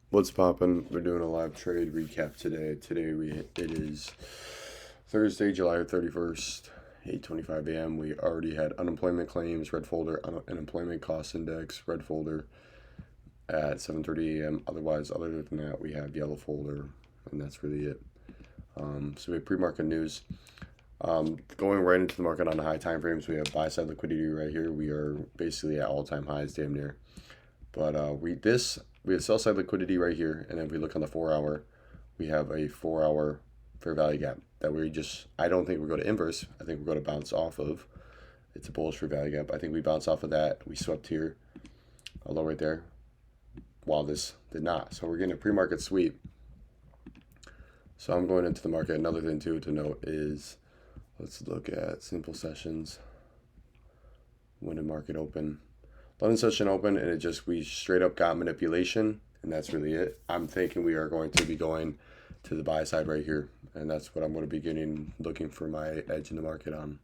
What's poppin'? We're doing a live trade recap today. It is Thursday, July 31st, 8:25 a.m. We already had unemployment claims, red folder, unemployment cost index, red folder at 7:30 a.m. Otherwise, other than that, we have yellow folder, and that's really it. So we have pre-market news. Going right into the market on the high time frames, we have buy side liquidity right here. We are basically at all-time highs, damn near. But we have sell side liquidity right here, and if we look on the 4 hour, we have a 4 hour fair value gap that I don't think we're going to inverse. I think we're going to bounce off of. It's a bullish fair value gap. I think we bounce off of that. We swept here, a low right there, while this did not. So we're getting a pre-market sweep. So I'm going into the market. Another thing too to note is, let's look at simple sessions. When did market open? London session open, and we straight up got manipulation, and that's really it. I'm thinking we are going to be going to the buy side right here, and that's what I'm going to be looking for my edge in the market on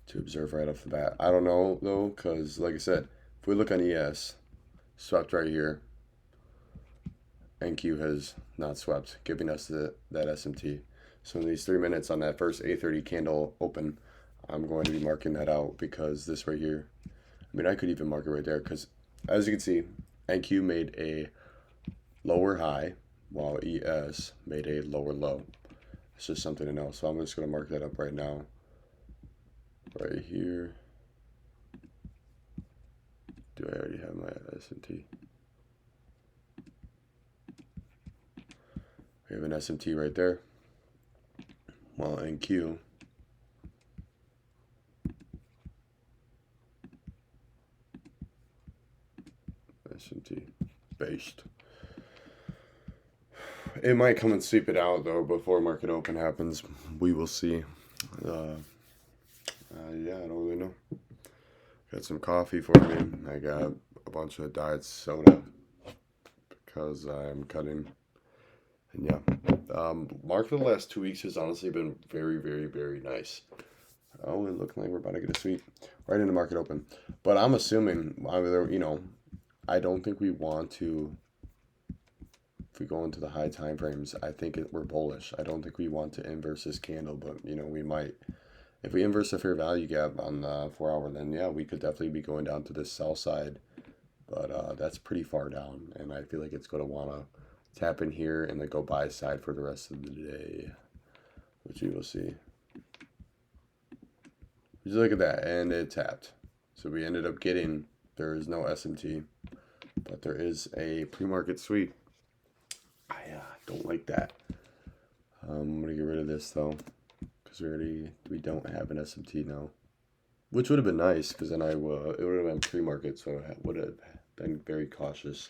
to observe right off the bat. I don't know though, because like I said, if we look on ES, swept right here, NQ has not swept, giving us that SMT. So in these 3 minutes on that first 8:30 candle open, I'm going to be marking that out because this right here, I mean, I could even mark it right there because, as you can see, NQ made a lower high while ES made a lower low. It's just something to know. So I'm just going to mark that up right now. Right here. Do I already have my SMT? We have an SMT right there. While NQ SMT based. It might come and sweep it out though before market open happens. We will see. Yeah, I don't really know. Got some coffee for me. I got a bunch of diet soda because I'm cutting. And yeah, market for the last 2 weeks has honestly been very, very, very nice. Oh, it looks like we're about to get a sweep right into market open. But I'm assuming, I don't think we want to. If we go into the high time frames, I think we're bullish. I don't think we want to inverse this candle, but we might. If we inverse the fair value gap on the 4 hour, then yeah, we could definitely be going down to the sell side. But that's pretty far down, and I feel like it's going to want to tap in here and then go buy side for the rest of the day, which we will see. Just look at that, and it tapped. So we ended up getting, there is no SMT, but there is a pre-market sweep. I don't like that. I'm going to get rid of this though, because we don't have an SMT now. Which would have been nice, because then it would have been pre-market, so I would have been very cautious.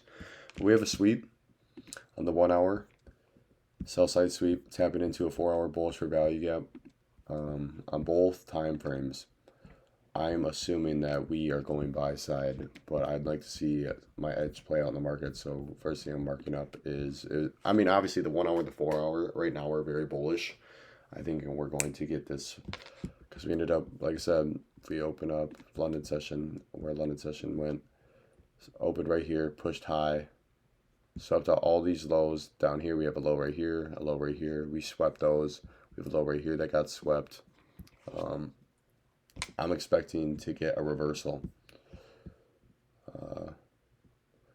But we have a sweep on the 1 hour. Sell side sweep, tapping into a 4 hour bullish for value gap on both time frames. I'm assuming that we are going buy side, but I'd like to see my edge play out in the market. So first thing I'm marking up I mean, obviously the 1 hour, the 4 hour, right now we're very bullish. I think we're going to get this because we ended up, like I said, if we open up London session, where London session went, opened right here, pushed high, swept out all these lows. Down here we have a low right here, a low right here. We swept those. We have a low right here that got swept. I'm expecting to get a reversal.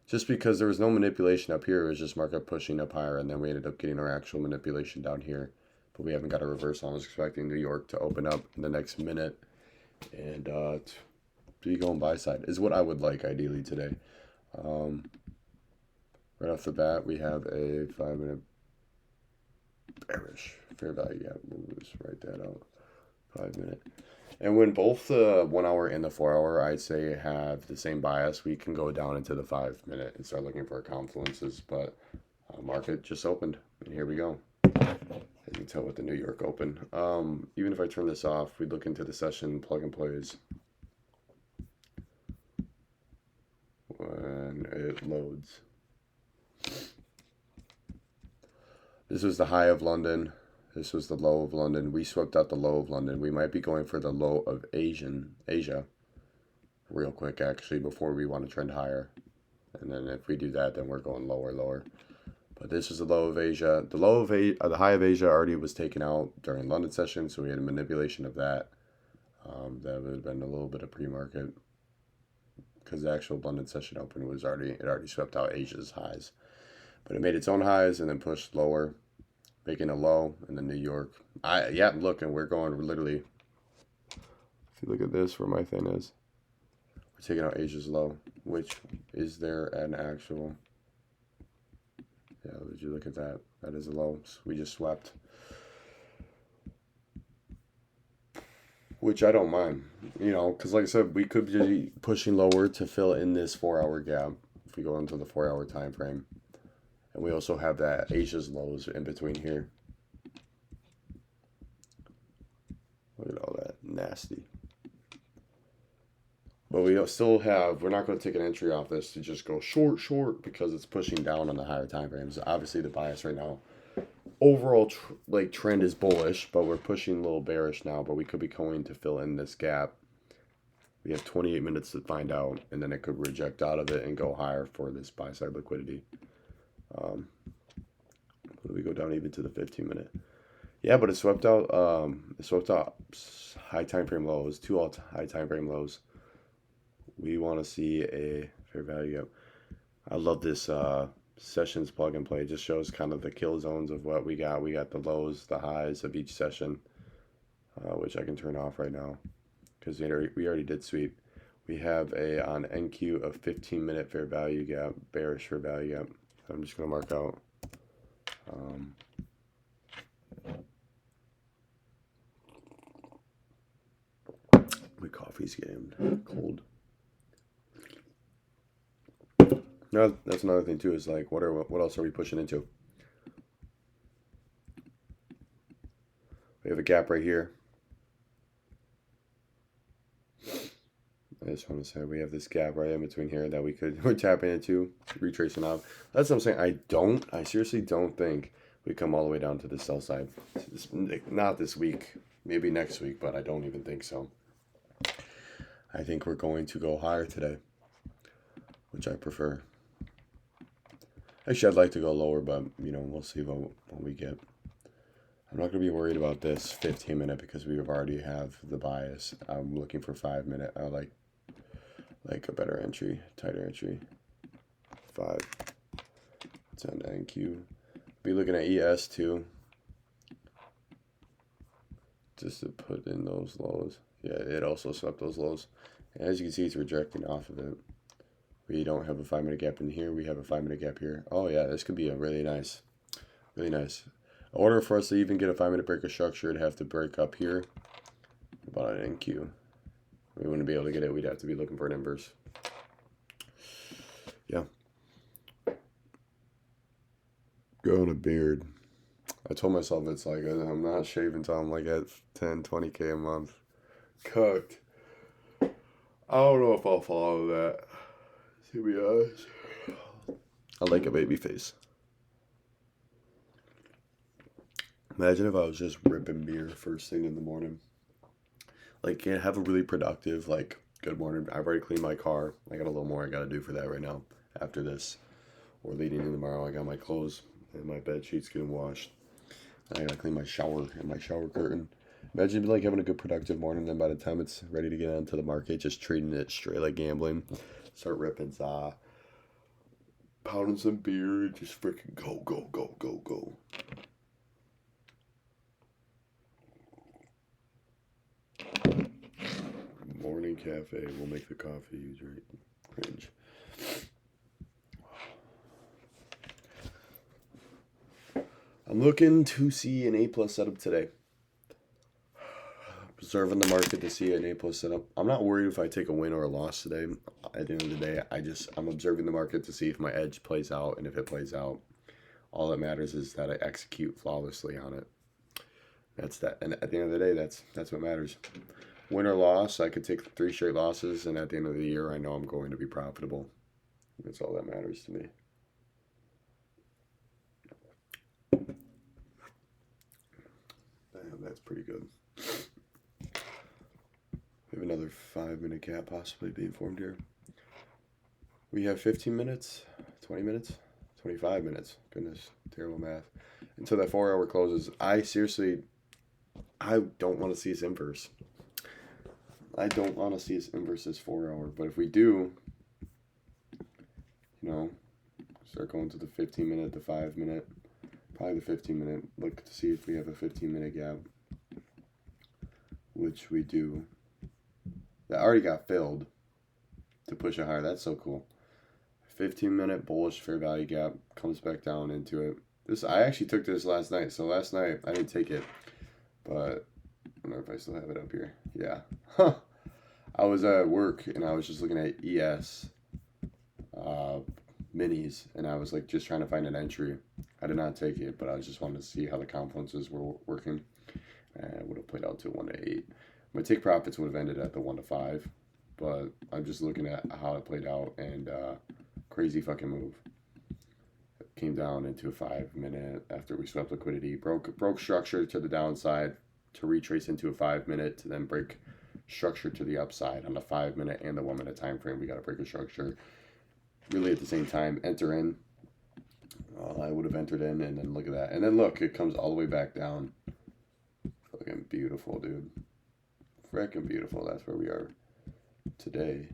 Just because there was no manipulation up here, it was just market pushing up higher, and then we ended up getting our actual manipulation down here. But we haven't got a reversal. I was expecting New York to open up in the next minute and to be going buy side is what I would like ideally today. Right off the bat, we have a 5 minute bearish fair value gap. We'll just write that out. 5 minute. And when both the 1 hour and the 4 hour, I'd say, have the same bias, we can go down into the 5 minute and start looking for confluences. But market just opened, and here we go. As you can tell with the New York Open. Even if I turn this off, we look into the session plug and plays. When it loads. This was the high of London. This was the low of London. We swept out the low of London. We might be going for the low of Asia real quick, actually, before we want to trend higher. and then if we do that, then we're going lower, lower. But this is the low of Asia. The high of Asia already was taken out during London session, so we had a manipulation of that. That would have been a little bit of pre-market because the actual London session open was already swept out Asia's highs, but it made its own highs and then pushed lower, making a low, and then New York. Look, and we're going literally. If you look at this, where my thing is, we're taking out Asia's low, which is there an actual? Yeah, did you look at that? That is a low. So we just swept. Which I don't mind, because like I said, we could be pushing lower to fill in this 4-hour gap if we go into the 4-hour time frame. And we also have that Asia's lows in between here. Look at all that nasty. But we're not going to take an entry off this to just go short, because it's pushing down on the higher time frames. Obviously, the bias right now, overall trend is bullish, but we're pushing a little bearish now. But we could be going to fill in this gap. We have 28 minutes to find out, and then it could reject out of it and go higher for this buy side liquidity. We go down even to the 15-minute. Yeah, but it swept out. High time frame lows, 2 high time frame lows. We want to see a fair value gap. I love this sessions plug and play. It just shows kind of the kill zones of what we got. We got the lows, the highs of each session, which I can turn off right now because we already did sweep. We have on NQ a 15-minute fair value gap, bearish fair value gap. I'm just going to mark out. My coffee's getting cold. No, that's another thing too. Is like, what else are we pushing into? We have a gap right here. I just want to say we have this gap right in between here that we're tapping into, retracing out. That's what I'm saying. I seriously don't think we come all the way down to the sell side. Not this week, maybe next week, but I don't even think so. I think we're going to go higher today, which I prefer. Actually, I'd like to go lower, but we'll see what we get. I'm not going to be worried about this 15-minute because we already have the bias. I'm looking for 5-minute. I like a better entry, tighter entry. 5. It's on NQ. Be looking at ES too, just to put in those lows. Yeah, it also swept those lows. And as you can see, it's rejecting off of it. We don't have a 5-minute gap in here. We have a 5-minute gap here. Oh yeah, this could be a really nice. In order for us to even get a 5-minute breaker structure, it'd have to break up here. About an NQ. We wouldn't be able to get it. We'd have to be looking for an inverse. Yeah. Growing a beard. I told myself it's like I'm not shaving until I'm like at 10, 20K a month. Cooked. I don't know if I'll follow that. To be honest. I like a baby face. Imagine if I was just ripping beer first thing in the morning. Like, can't have a really productive, good morning. I've already cleaned my car. I got a little more I got to do for that right now. After this, or leading in tomorrow, I got my clothes and my bed sheets getting washed. I got to clean my shower and my shower curtain. Imagine having a good productive morning. Then by the time it's ready to get onto the market, just treating it straight like gambling. Start ripping pounding some beer, and just freaking go. Morning cafe will make the coffee you drink cringe. I'm looking to see an A+ setup today. Observing the market to see an A+ setup. I'm not worried if I take a win or a loss today. At the end of the day, I'm observing the market to see if my edge plays out, and if it plays out, all that matters is that I execute flawlessly on it. That's that, and at the end of the day, that's what matters. Win or loss, I could take 3 straight losses, and at the end of the year, I know I'm going to be profitable. That's all that matters to me. Damn, that's pretty good. We have another 5-minute gap possibly being formed here. We have 15 minutes, 20 minutes, 25 minutes. Goodness, terrible math. Until that 4 hour closes. I don't want to see us inverse. I don't want to see us inverse this 4 hour. But if we do, start going to the 15 minute, the 5 minute, probably the 15 minute. Look to see if we have a 15-minute gap, which we do. That already got filled to push it higher. That's so cool. 15-minute bullish fair value gap comes back down into it. I actually took this last night. So last night I didn't take it, but I don't know if I still have it up here. Yeah. I was at work and I was just looking at ES minis, and I was like just trying to find an entry. I did not take it, but I was just wanting to see how the confluences were working. And it would have played out to 1 to 8. My take profits would have ended at the 1 to 5, but I'm just looking at how it played out, and crazy fucking move. It came down into a 5 minute after we swept liquidity, broke structure to the downside to retrace into a 5 minute to then break structure to the upside on the 5 minute and the 1 minute time frame. We got to break a structure really at the same time. Enter in. I would have entered in, and then look at that, and then look, it comes all the way back down. Fucking beautiful, dude. Freaking beautiful. That's where we are today.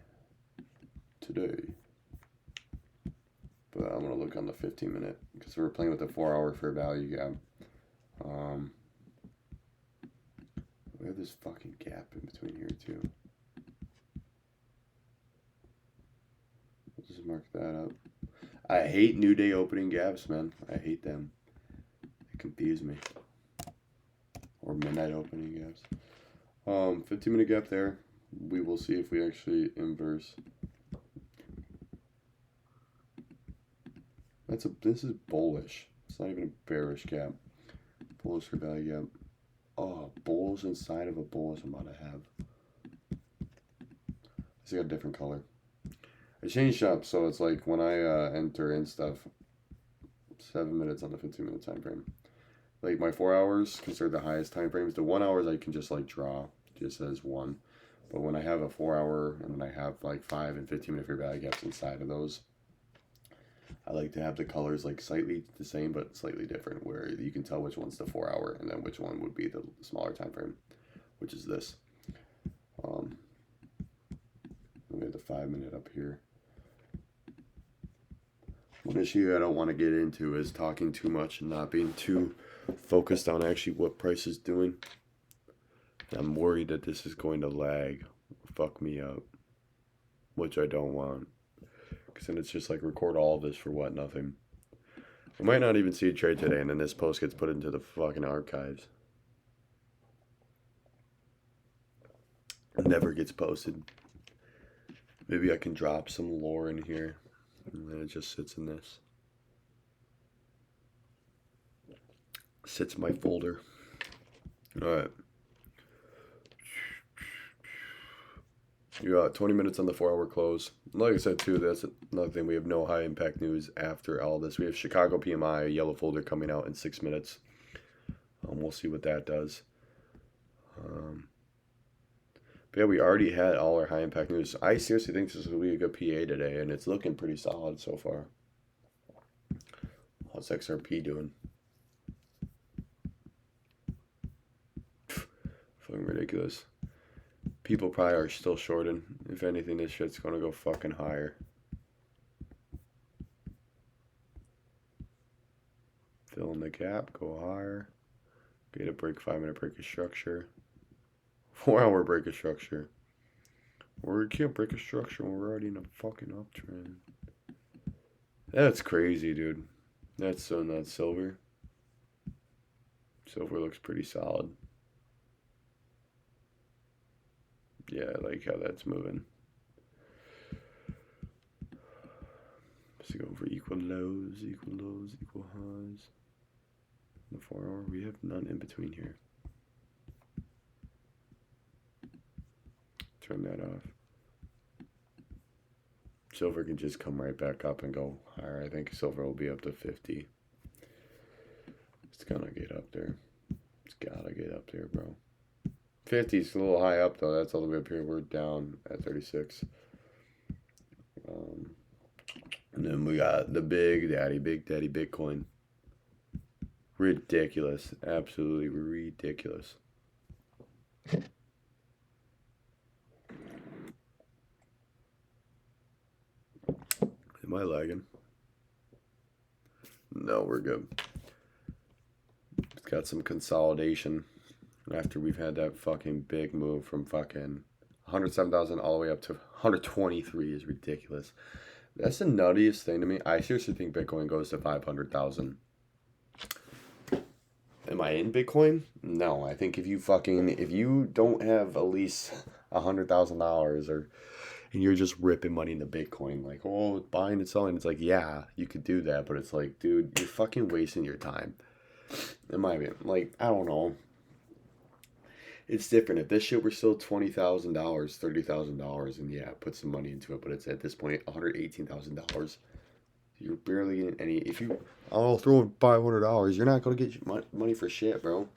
But I'm gonna look on the 15-minute because we're playing with the 4 hour fair value gap. We have this fucking gap in between here too. Let's just mark that up. I hate new day opening gaps, man. I hate them. They confuse me. Or midnight opening gaps. 15-minute gap there. We will see if we actually inverse. This is bullish. It's not even a bearish gap. Bullish for value gap. Oh, bulls inside of a bullish I'm about to have. It's got a different color. I changed up, so it's like when I enter in stuff, 7 minutes on the 15-minute time frame. Like my 4 hours considered the highest time frames. The 1 hours I can just like draw, just as one. But when I have a 4 hour and then I have like 5 and 15-minute fair value gaps inside of those, I like to have the colors like slightly the same but slightly different, where you can tell which one's the 4 hour and then which one would be the smaller time frame, which is this. We have the 5 minute up here. One issue I don't want to get into is talking too much and not being too focused on actually what price is doing. I'm worried that this is going to lag, fuck me up, which I don't want. Because then it's just like record all of this for what, nothing. We might not even see a trade today, and then this post gets put into the fucking archives. It never gets posted. Maybe I can drop some lore in here, and then it just sits in this. Sits in my folder. Alright. You got 20 minutes on the 4 hour close. Like I said too, that's another thing. We have no high impact news after all this. We have Chicago PMI, a yellow folder coming out in 6 minutes. We'll see what that does. But yeah, we already had all our high impact news. I seriously think this will be a good PA today, and it's looking pretty solid so far. What's XRP doing? Fucking ridiculous. People probably are still shorting. If anything, this shit's gonna go fucking higher. Fill in the gap, go higher. Get a break, 5 minute break of structure. 4 hour break of structure. We can't break a structure when we're already in a fucking uptrend. That's crazy, dude. That's so not silver. Silver looks pretty solid. Yeah, I like how that's moving. Let's go over equal lows, equal highs. The 4 hour, we have none in between here. Turn that off. Silver can just come right back up and go higher. I think silver will be up to 50. It's gonna get up there. It's gotta get up there, bro. 50 is a little high up though. That's all the way up here. We're down at 36. And then we got the Big Daddy Bitcoin. Ridiculous. Absolutely ridiculous. Am I lagging? No, we're good. It's got some consolidation after we've had that fucking big move from fucking 107,000 all the way up to 123 is ridiculous. That's the nuttiest thing to me. I seriously think Bitcoin goes to 500,000. Am I in Bitcoin? No, I think if you don't have at least $100,000 or and you're just ripping money into Bitcoin, like, oh, buying and selling, it's like, yeah, you could do that, but it's like, dude, you're fucking wasting your time. In my opinion, like, I don't know. It's different. If this shit were still $20,000, $30,000, and yeah, put some money into it, but it's at this point $118,000. You're barely getting any. If you, I'll throw in $500, you're not gonna get money for shit, bro.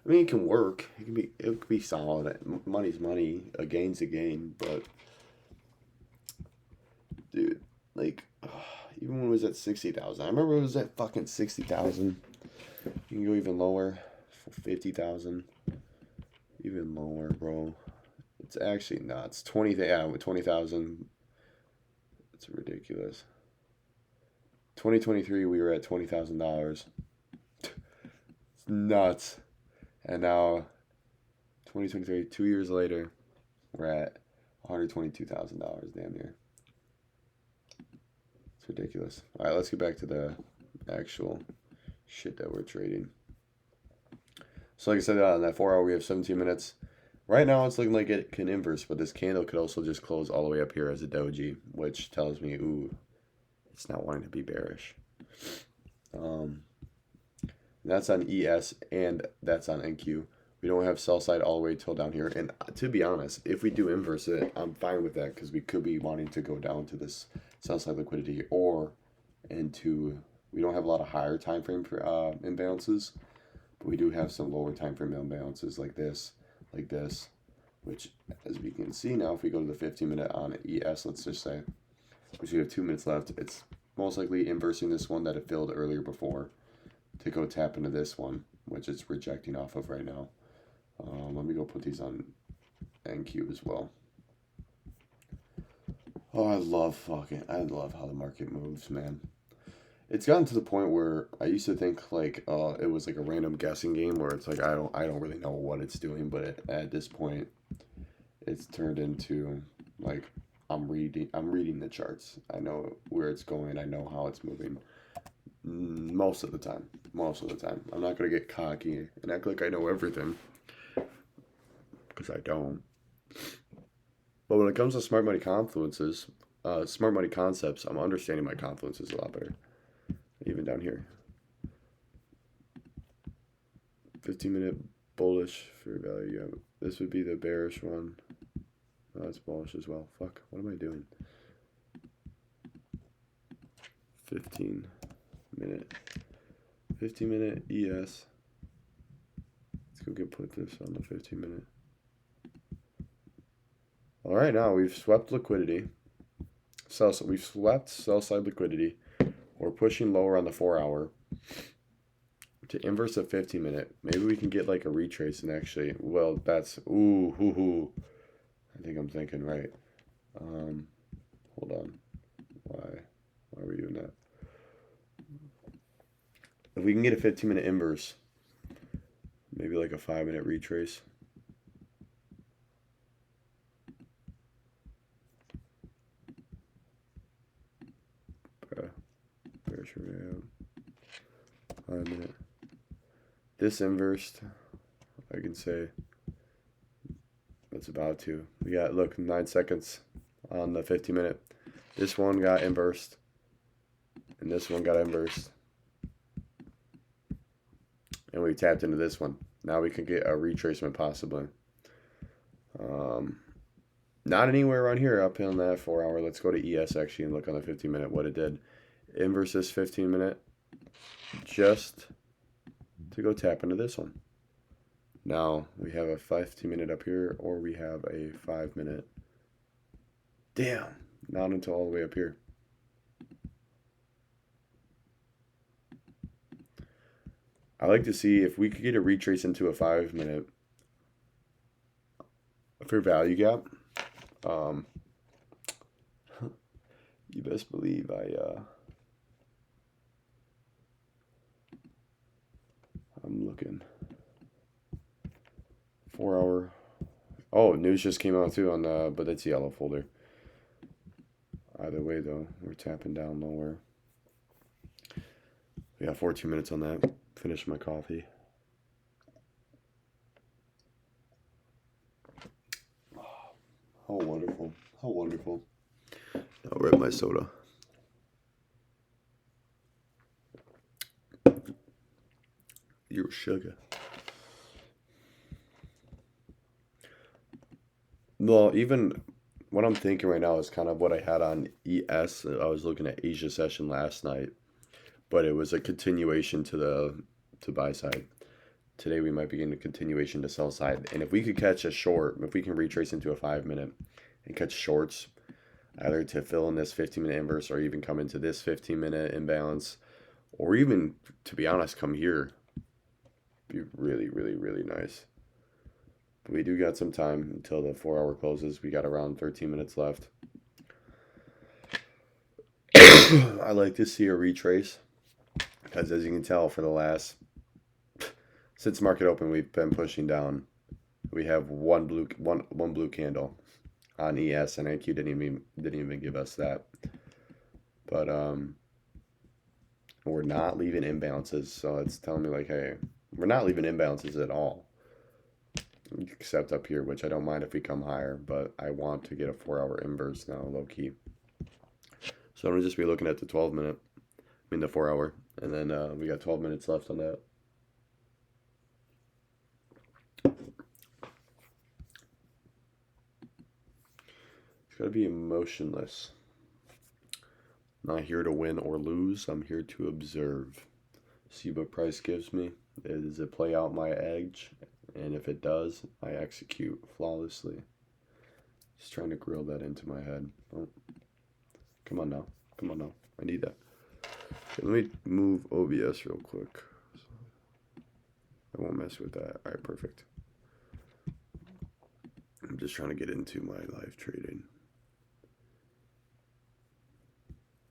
I mean, it can work. It could be solid. Money's money. A gain's a gain. But, dude, like, even when it was at 60,000, I remember it was at fucking 60,000. You can go even lower, for 50,000. Even lower, bro. It's actually nuts. 20,000. It's ridiculous. 2023, we were at $20,000. It's nuts. And now, 2023, 2 years later, we're at $122,000, damn near. It's ridiculous. All right, let's get back to the actual shit that we're trading. So like I said, on that 4 hour, we have 17 minutes. Right now, it's looking like it can inverse, but this candle could also just close all the way up here as a doji, which tells me, ooh, it's not wanting to be bearish. That's on ES and that's on NQ. We don't have sell side all the way till down here. And to be honest, if we do inverse it, I'm fine with that because we could be wanting to go down to this sell side liquidity or into. We don't have a lot of higher time frame imbalances, but we do have some lower time frame imbalances like this, which as we can see now, if we go to the 15-minute on ES, let's just say, which we have 2 minutes left, it's most likely inversing this one that it filled earlier before to go tap into this one, which it's rejecting off of right now. Let me go put these on NQ as well. Oh, I love how the market moves, man. It's gotten to the point where I used to think like it was like a random guessing game where it's like I don't really know what it's doing, but at this point it's turned into like I'm reading the charts. I know where it's going. I know how it's moving. Most of the time. I'm not going to get cocky and act like I know everything. Because I don't. But when it comes to smart money confluences, smart money concepts, I'm understanding my confluences a lot better. Even down here. 15-minute bullish for value. Yeah, this would be the bearish one. Oh, it's bullish as well. Fuck, what am I doing? 15-minute ES. Let's go put this on the 15-minute. All right, now we've swept liquidity. We've swept sell side liquidity. We're pushing lower on the 4 hour. To inverse a 15-minute, maybe we can get like a retrace and actually, well, that's I think I'm thinking right. Hold on. Why are we doing that? If we can get a 15-minute inverse, maybe like a 5-minute retrace. Bearish 5-minute. This inversed, I can say it's about to. We got, look, 9 seconds on the 15-minute. This one got inversed, and this one got inversed. And we tapped into this one. Now we can get a retracement possibly. Not anywhere around here up in that 4 hour. Let's go to ES actually and look on the 15-minute what it did. Inverse this 15-minute just to go tap into this one. Now we have a 15-minute up here, or we have a 5-minute. Damn, not until all the way up here. I like to see if we could get a retrace into a 5 minute fair value gap. Um, you best believe I'm looking. 4 hour. Oh, news just came out too on the, but that's yellow folder. Either way though, we're tapping down lower. We got 14 minutes on that. Finish my coffee. How wonderful. How wonderful. I'll rip my soda. Your sugar. Well, even what I'm thinking right now is kind of what I had on ES. I was looking at Asia session last night, but it was a continuation to buy side. Today we might be getting a continuation to sell side. And if we could catch a short, if we can retrace into a 5 minute and catch shorts, either to fill in this 15-minute inverse or even come into this 15-minute imbalance, or even, to be honest, come here, be really, really, really nice. But we do got some time until the 4 hour closes. We got around 13 minutes left. I like to see a retrace because, as you can tell, for the last, since market open, we've been pushing down. We have one blue candle on ES, and NQ didn't even give us that. But we're not leaving imbalances, so it's telling me like, hey, we're not leaving imbalances at all, except up here, which I don't mind if we come higher, but I want to get a 4 hour inverse now, low key. So I'm gonna just be looking at the 12-minute, the 4 hour, and then we got 12 minutes left on that. It's gotta be emotionless. Not here to win or lose. I'm here to observe. See what price gives me. Does it play out my edge? And if it does, I execute flawlessly. Just trying to grill that into my head. Oh, come on now. Come on now. I need that. Okay, let me move OBS real quick. I won't mess with that. All right, perfect. I'm just trying to get into my live trading.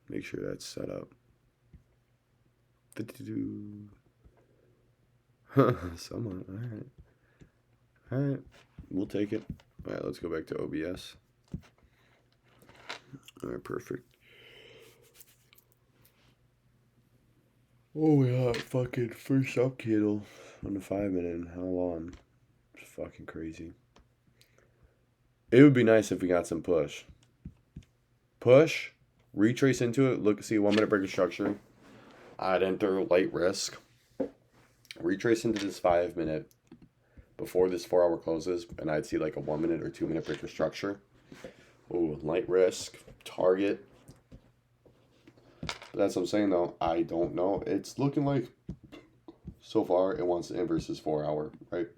Make sure that's set up. 52. Someone. All right. All right. We'll take it. All right, let's go back to OBS. All right, perfect. Oh, we got fucking first up candle on the 5 minute. How long? It's fucking crazy. It would be nice if we got some push. Push. Retrace into it. Look, see 1 minute breaker structure. I'd enter light risk. Retrace into this 5 minute before this 4 hour closes, and I'd see like a 1 minute or 2 minute breaker structure. Oh, light risk. Target. That's what I'm saying though. I don't know. It's looking like so far it wants to inverse this 4 hour, right?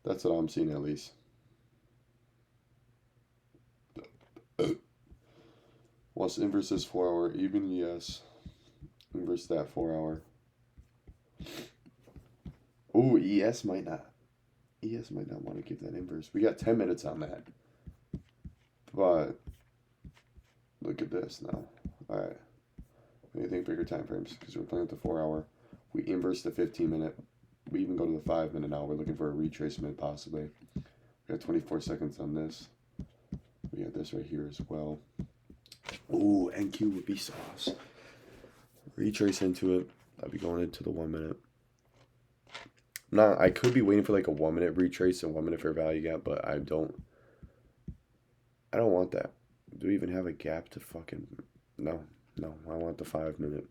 That's what I'm seeing at least. Wants to inverse this 4 hour, even yes. Inverse that 4 hour. Oh, ES might not. ES might not want to give that inverse. We got 10 minutes on that. But look at this now. Alright. What do you think bigger time frames? Because we're playing with the 4 hour. We inverse the 15 minute. We even go to the 5 minute now. We're looking for a retracement possibly. We got 24 seconds on this. We got this right here as well. Ooh, NQ would be sauce. Retrace into it. I'll be going into the 1 minute. I could be waiting for like a 1 minute retrace and 1 minute fair value gap, but I don't want that. Do we even have a gap to fucking... No, I want the 5 minute.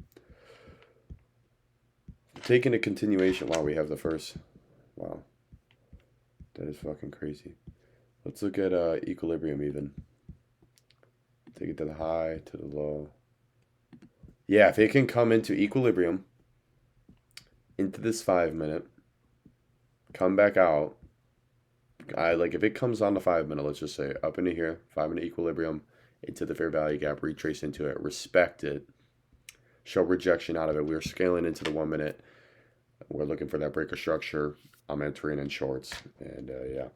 Taking a continuation. Wow, we have the first. Wow. That is fucking crazy. Let's look at equilibrium even. Take it to the high, to the low. Yeah, if it can come into equilibrium, into this 5 minute, come back out. If it comes on the 5 minute, let's just say up into here, 5 minute equilibrium, into the fair value gap, retrace into it, respect it, show rejection out of it. We're scaling into the 1 minute. We're looking for that break of structure. I'm entering in shorts. And yeah,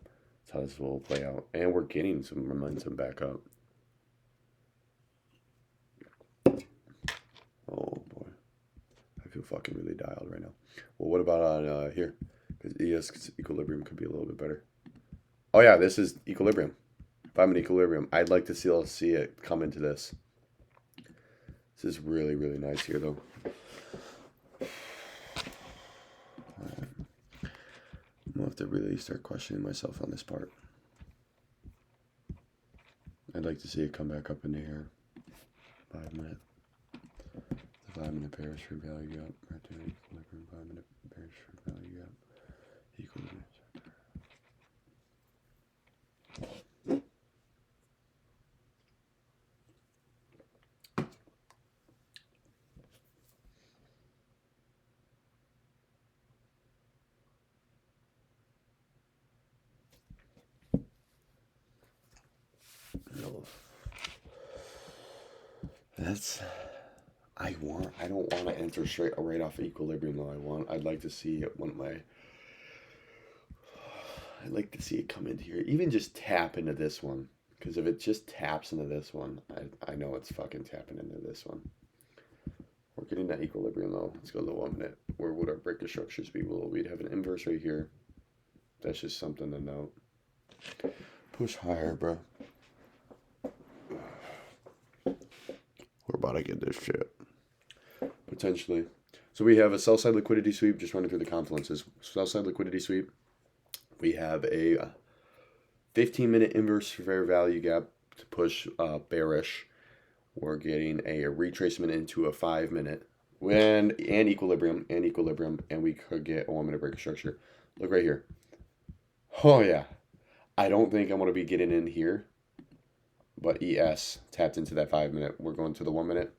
that's how this will play out. And we're getting some momentum back up. Oh boy. I feel fucking really dialed right now. Well, what about on here? Because ES equilibrium could be a little bit better. Oh yeah, this is equilibrium. If I'm in equilibrium, I'd like to see it come into this. This is really, really nice here, though. I'm gonna have to really start questioning myself on this part. I'd like to see it come back up into here. 5 minute. The 5 minute bearish for value gap. Right there, equilibrium. 5 minute bearish for value gap. Equilibrium. No. I don't want to enter right off of equilibrium though. I'd like to see it I'd like to see it come into here. Even just tap into this one. Because if it just taps into this one, I know it's fucking tapping into this one. We're getting that equilibrium though. Let's go to the 1 minute. Where would our breaker structures be? Well, we'd have an inverse right here. That's just something to note. Push higher, bro. We're about to get this shit. Potentially. So we have a sell side liquidity sweep, just running through the confluences. Sell side liquidity sweep. We have a 15-minute inverse fair value gap to push bearish. We're getting a retracement into a 5 minute and equilibrium, and we could get a 1 minute break structure. Look right here. Oh yeah. I don't think I'm going to be getting in here, but ES tapped into that 5 minute. We're going to the 1 minute.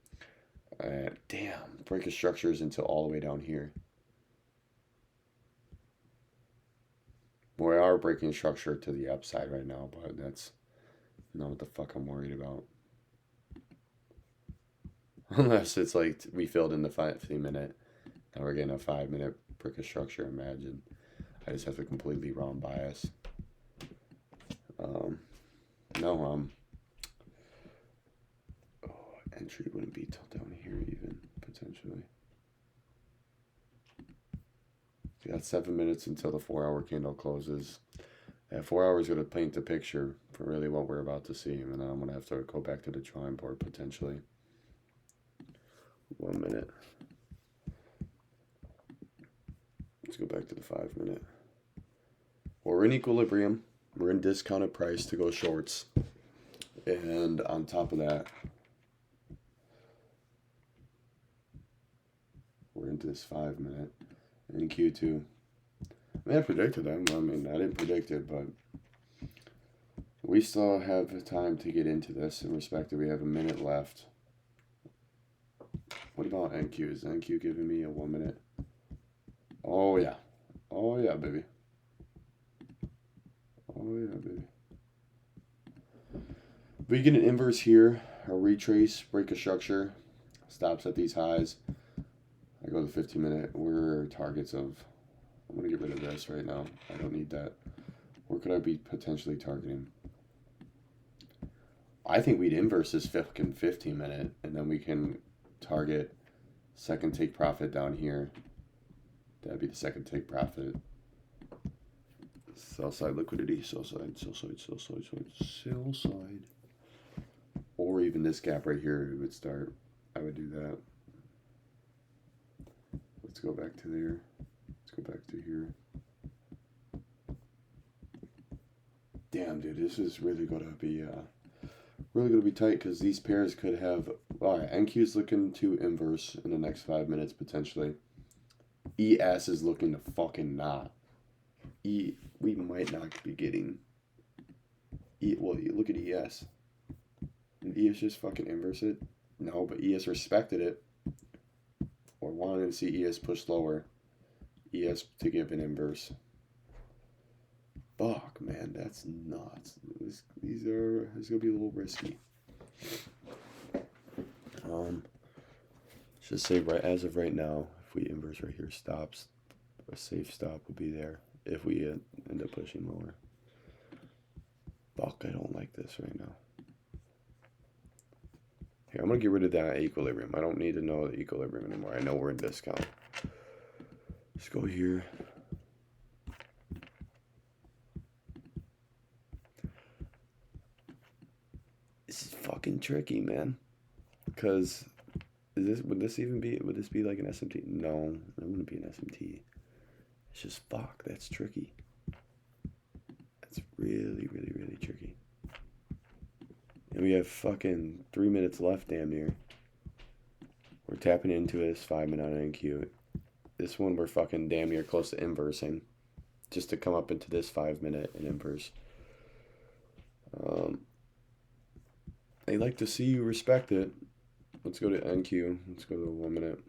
Damn, break of structures into all the way down here. We are breaking structure to the upside right now, but that's not what the fuck I'm worried about. Unless it's like we filled in the 15 minute. Now we're getting a 5 minute break of structure, imagine. I just have a completely wrong bias. Entry wouldn't be till down here even, potentially. We got 7 minutes until the 4 hour candle closes. That 4 hours is going to paint the picture for really what we're about to see. And then I'm going to have to go back to the drawing board potentially. 1 minute. Let's go back to the 5 minute. Well, we're in equilibrium. We're in discounted price to go shorts. And on top of that, we're into this 5 minute in Q2. I mean, I predicted them. I mean, I didn't predict it, but we still have time to get into this in respect that we have a minute left. What about NQ? Is NQ giving me a 1 minute? Oh, yeah. Oh, yeah, baby. Oh, yeah, baby. We get an inverse here, a retrace, break a structure, stops at these highs. I go to the 15 minute. We're targets of, I'm going to get rid of this right now. I don't need that. Where could I be potentially targeting? I think we'd inverse this fucking 15 minute, and then we can target second take profit down here. That'd be the second take profit. Sell side liquidity, sell side. Or even this gap right here, it would start. I would do that. Let's go back to there. Let's go back to here. Damn, dude, this is really gonna be tight because these pairs could have. All right, NQ's looking to inverse in the next 5 minutes potentially. ES is looking to fucking not. We might not be getting. Well, look at ES. Did ES just fucking inverse it? No, but ES respected it. Or wanted to see ES push lower. ES to give an inverse. Fuck, man, that's nuts. It's gonna be a little risky. Just say right as of right now, if we inverse right here, stops, a safe stop would be there if we end up pushing lower. Fuck, I don't like this right now. Here, I'm gonna get rid of that equilibrium. I don't need to know the equilibrium anymore. I know we're in discount. Let's go here. This is fucking tricky, man. Because would this be like an SMT? No, it wouldn't be an SMT. It's just fuck, that's tricky. That's really, really, really tricky. And we have fucking 3 minutes left, damn near. We're tapping into this 5 minute on NQ. This one we're fucking damn near close to inversing. Just to come up into this 5 minute and inverse. They like to see you respect it. Let's go to NQ. Let's go to 1 minute.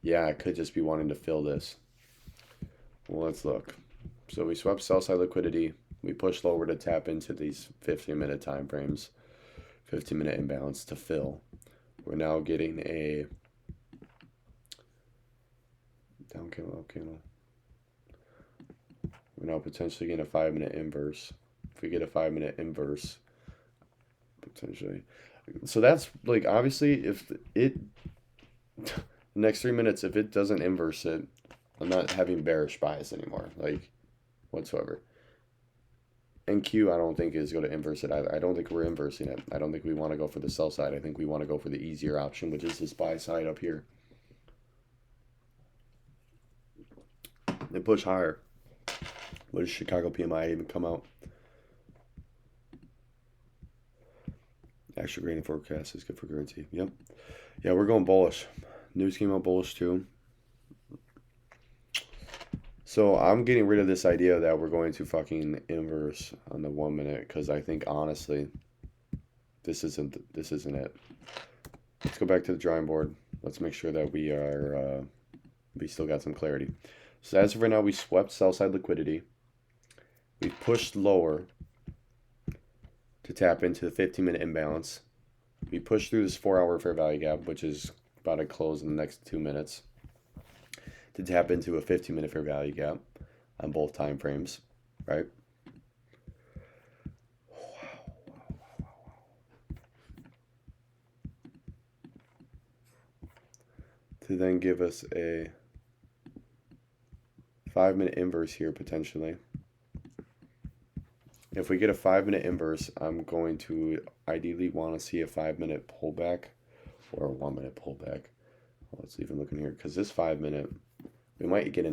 Yeah, I could just be wanting to fill this. Well, let's look. So we swept sell side liquidity. We pushed lower to tap into these 15-minute time frames. 15-minute imbalance to fill. We're now getting a down candle, up candle. We're now potentially getting a 5 minute inverse. If we get a 5 minute inverse, potentially. So that's like, obviously, if it next 3 minutes, if it doesn't inverse it, I'm not having bearish bias anymore, like whatsoever. NQ, I don't think is going to inverse it either. I don't think we're inversing it. I don't think we want to go for the sell side. I think we want to go for the easier option, which is this buy side up here. And push higher. What does Chicago PMI even come out? Extra grain forecast is good for currency. Yep. Yeah, we're going bullish. News came out bullish too. So I'm getting rid of this idea that we're going to fucking inverse on the 1 minute, because I think honestly, this isn't it. Let's go back to the drawing board. Let's make sure that we still got some clarity. So as of right now, we swept sell side liquidity. We pushed lower to tap into the 15-minute imbalance. We pushed through this 4-hour fair value gap, which is about to close in the next 2 minutes, to tap into a 15-minute fair value gap on both time frames, right? To then give us a 5-minute inverse here potentially. If we get a 5-minute inverse, I'm going to ideally want to see a 5-minute pullback or a 1 minute pullback. Well, let's even look in here, because this 5 minute, we might get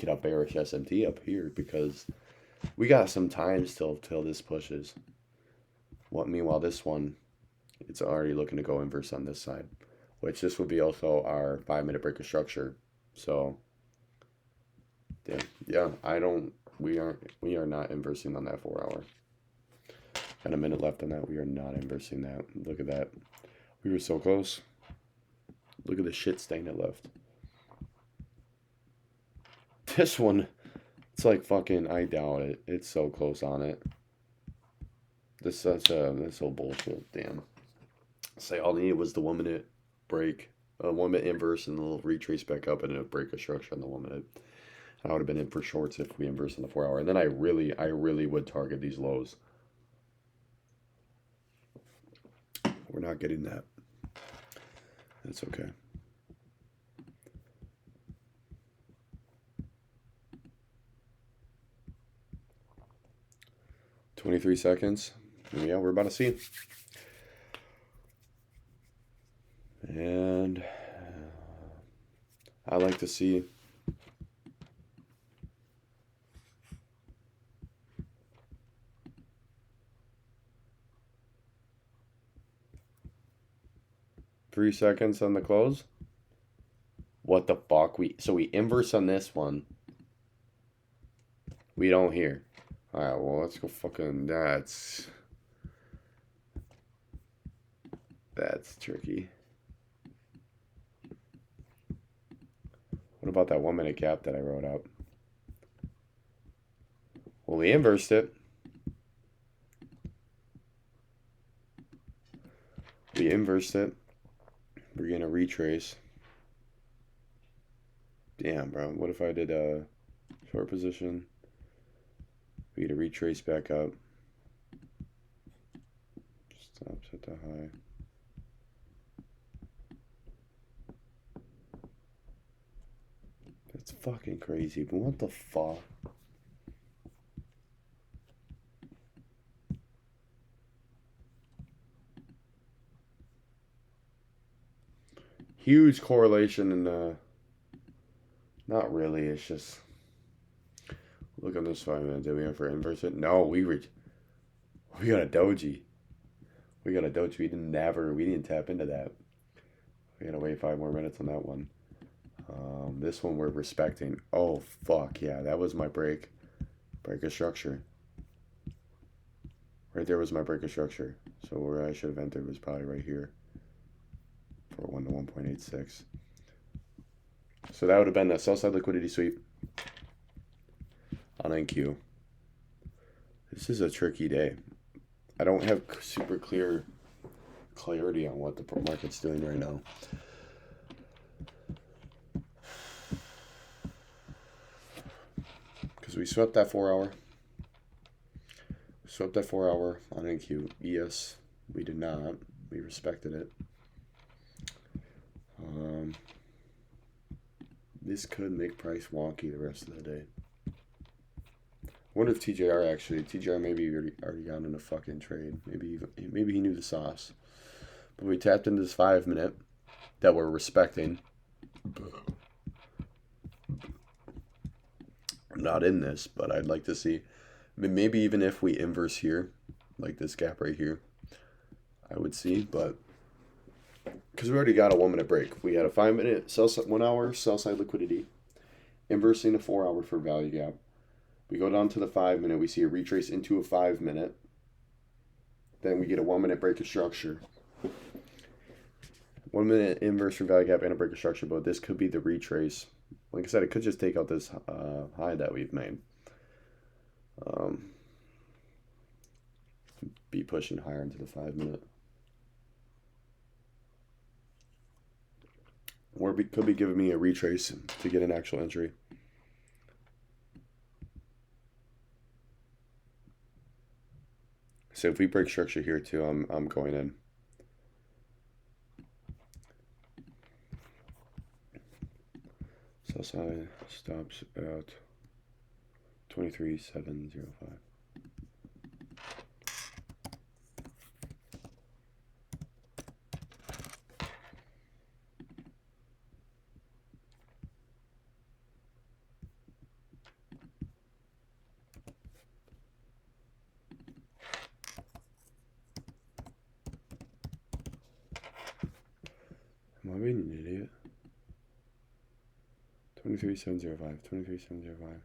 a bearish SMT up here, because we got some time still till this pushes. Meanwhile, this one, it's already looking to go inverse on this side, which this would be also our 5-minute break of structure. So yeah, we are not inversing on that 4-hour. Got a minute left on that. We are not inversing that. Look at that. We were so close. Look at the shit stain it left. This one, it's like fucking, I doubt it. It's so close on it. That's so bullshit. Damn. Say all they needed was the 1 minute break, a 1 minute inverse, and a little retrace back up, and a break of structure on the 1 minute. I would have been in for shorts if we inverse on the 4-hour. And then I really would target these lows. We're not getting that. That's okay. $23 seconds. Yeah, we're about to see. And I like to see $3 seconds on the close. What the fuck? So we inverse on this one. We don't hear. Alright, well, let's go fucking... That's tricky. What about that 1 minute gap that I wrote up? Well, we inversed it. We're getting a retrace. Damn, bro. What if I did a short position? We get a retrace back up. Stops at the high. That's fucking crazy. But what the fuck? Huge correlation in not really, it's just look on this 5 minute. Did we ever inverse it? No, we got a doji. We got a doji. We didn't tap into that. We gotta wait 5 more minutes on that one. This one we're respecting. Oh fuck yeah, that was my break of structure. Right there was my break of structure. So where I should have entered was probably right here. For 1 to 1.86. So that would have been a sell side liquidity sweep on NQ. This is a tricky day. I don't have super clarity on what the market's doing right now. Because we swept that 4 hour. Swept that 4 hour on NQ. Yes, we did not. We respected it. This could make price wonky the rest of the day. I wonder if TJR maybe already got in a fucking trade. Maybe he knew the sauce. But we tapped into this 5 minute that we're respecting. I'm not in this, but I'd like to see. Maybe even if we inverse here, like this gap right here, I would see, but because we already got a 1 minute break. We had a 5 minute 1 hour sell side liquidity, inversing a 4 hour for value gap. We go down to the 5 minute, we see a retrace into a 5 minute. Then we get a 1 minute break of structure. 1 minute inverse for value gap and a break of structure, but this could be the retrace. Like I said, it could just take out this high that we've made. Be pushing higher into the 5 minute. Or could be giving me a retrace to get an actual entry. So if we break structure here too, I'm going in. Sell side stops at 23,705. Am I being an idiot? 23,705. 23,705.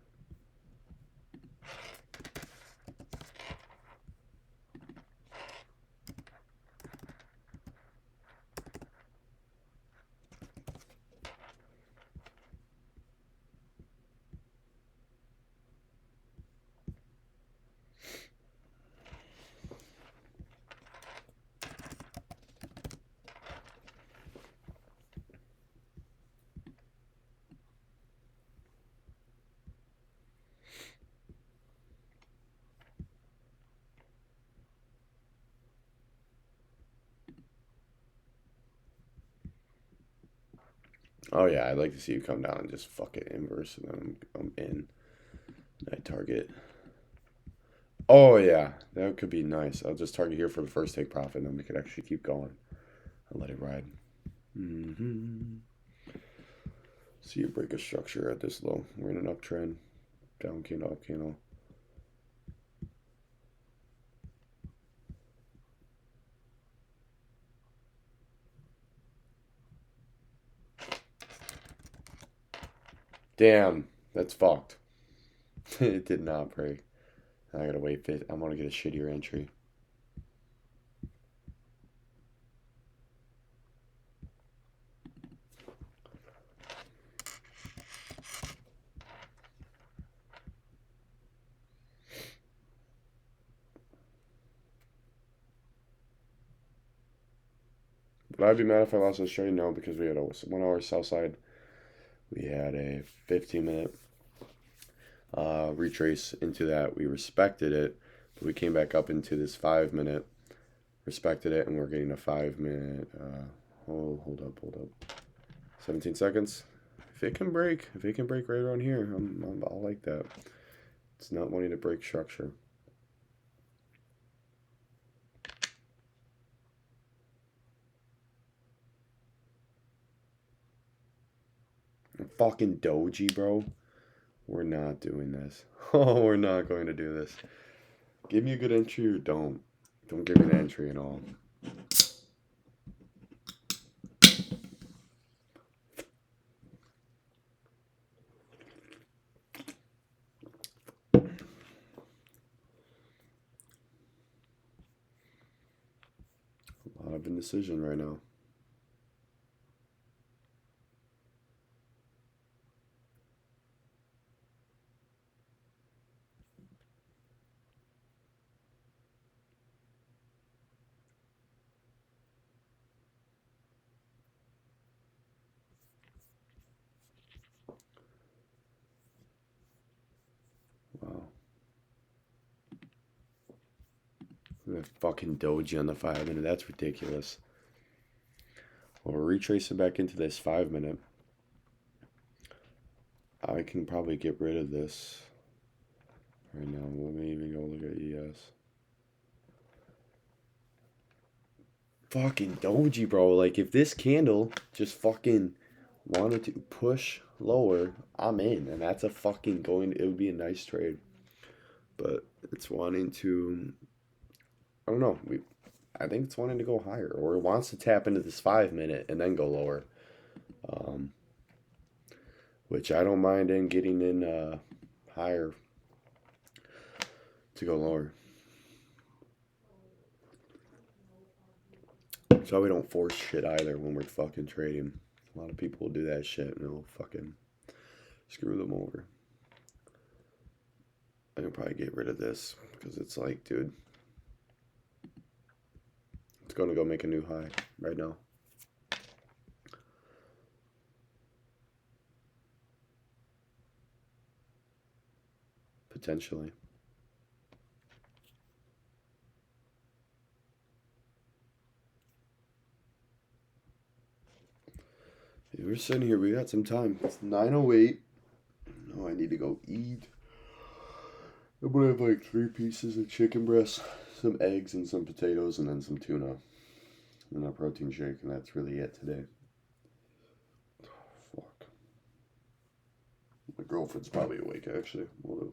Oh yeah, I'd like to see you come down and just fuck it inverse, and then I'm in. I target. Oh yeah, that could be nice. I'll just target here for the first take profit, and then we could actually keep going and let it ride. See a break of structure at this low. We're in an uptrend. Down candle, up candle. Damn, that's fucked. It did not break. I gotta wait. I'm gonna get a shittier entry. Would I be mad if I lost this trade? No, because we had a 1 hour sell side. We had a 15-minute retrace into that. We respected it, but we came back up into this 5-minute, respected it, and we're getting a 5-minute. Hold up. 17 seconds. If it can break right around here, I'll like that. It's not wanting to break structure. Fucking doji, bro. We're not doing this. Oh, we're not going to do this. Give me a good entry or don't. Don't give me an entry at all. A lot of indecision right now. Wow. That fucking doji on the 5-minute. That's ridiculous. Well, we're retracing back into this 5-minute. I can probably get rid of this right now. Let me even go look at ES. Fucking doji, bro. Like, if this candle just fucking wanted to push lower, I'm in. And that's a fucking it would be a nice trade. But it's wanting to, I don't know. I think it's wanting to go higher. Or it wants to tap into this 5-minute and then go lower. Which I don't mind in getting in higher to go lower. So we don't force shit either when we're fucking trading. A lot of people will do that shit and it'll fucking screw them over. I can probably get rid of this because it's like, dude, it's going to go make a new high right now. Potentially. We're sitting here. We got some time. It's 9:08. Oh, I need to go eat. I'm gonna have like 3 pieces of chicken breast, some eggs, and some potatoes, and then some tuna, and a protein shake, and that's really it today. Oh, fuck. My girlfriend's probably awake, actually. Hold up.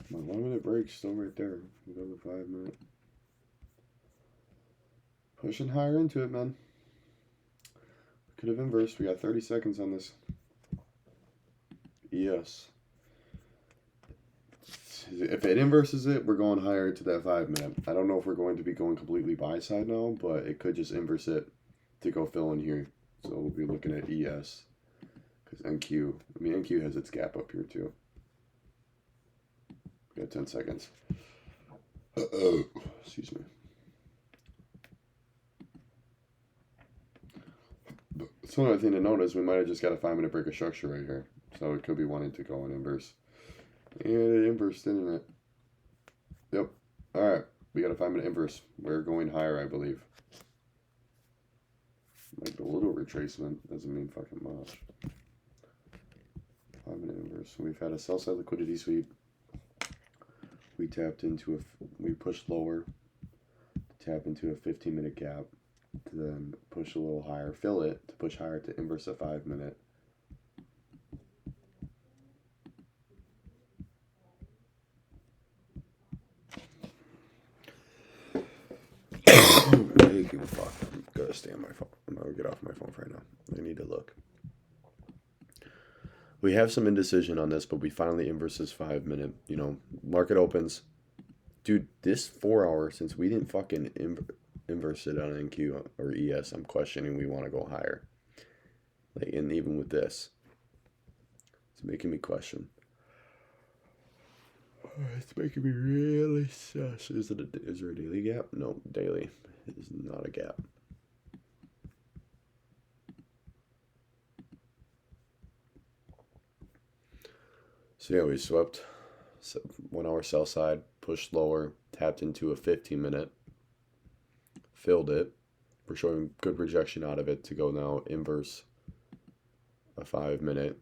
My 1-minute break's still right there. We got the 5-minute. Pushing higher into it, man. Could have inversed. We got 30 seconds on this. Yes. If it inverses it, we're going higher to that 5-minute. I don't know if we're going to be going completely buy side now, but it could just inverse it to go fill in here. So we'll be looking at ES. Because NQ, NQ has its gap up here too. We got 10 seconds. Excuse me. So another thing to note is we might have just got a 5-minute break of structure right here. So it could be wanting to go in inverse. And it inversed, didn't it? Yep. Alright. We got a 5-minute inverse. We're going higher, I believe. Like a little retracement doesn't mean fucking much. 5-minute inverse. We've had a sell side liquidity sweep. We tapped into we pushed lower. Tap into a 15-minute gap. to then push a little higher, fill it to push higher to inverse a 5 minute. Fuck, I'm gonna stay on my phone. I'm gonna get off my phone right now. I need to look. We have some indecision on this, but we finally inverse this 5 minute. You know, market opens. Dude, this 4 hour, since we didn't fucking inverse it on NQ or ES, I'm questioning we want to go higher. Like, and even with this, it's making me question. It's making me really sus. Is there a daily gap? No, daily. It is not a gap. So yeah, we swept 1 hour sell side, pushed lower, tapped into a 15 minute, filled it. We're showing good rejection out of it to go now inverse a 5 minute.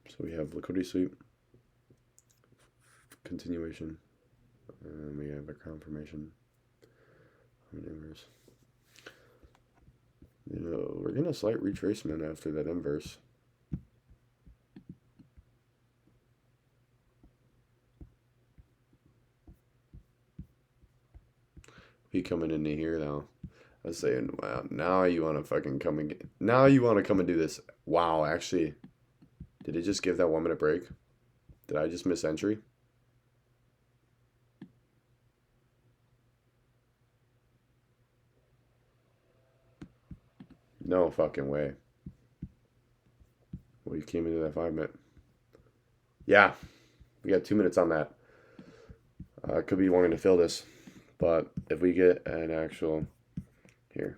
So we have liquidity sweep, continuation, and we have a confirmation of an inverse. You know, we're getting a slight retracement after that inverse. He coming into here now. I was saying, wow, now you want to fucking come and get, now you want to come and do this. Wow, actually, did it just give that 1 minute break? Did I just miss entry? No fucking way. Well, you came into that 5 minute. Yeah, we got 2 minutes on that. Could be wanting to fill this. But if we get an actual, here,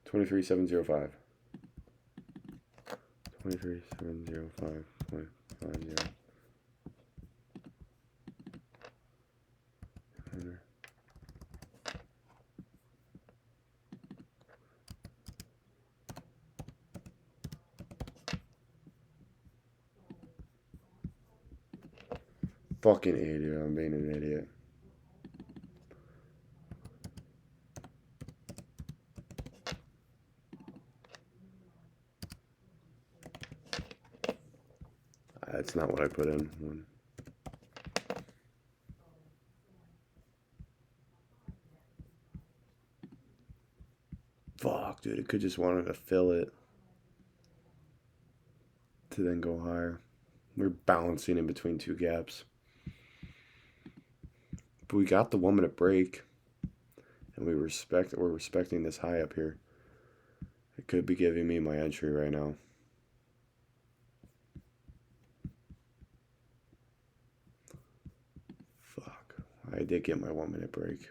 23,705. 23,705.50. Fucking idiot. I'm being an idiot. That's not what I put in. Fuck, dude. It could just wanted to fill it to then go higher. We're balancing in between two gaps. But we got the 1 minute break, and we're respecting this high up here. It could be giving me my entry right now. Fuck. I did get my 1 minute break.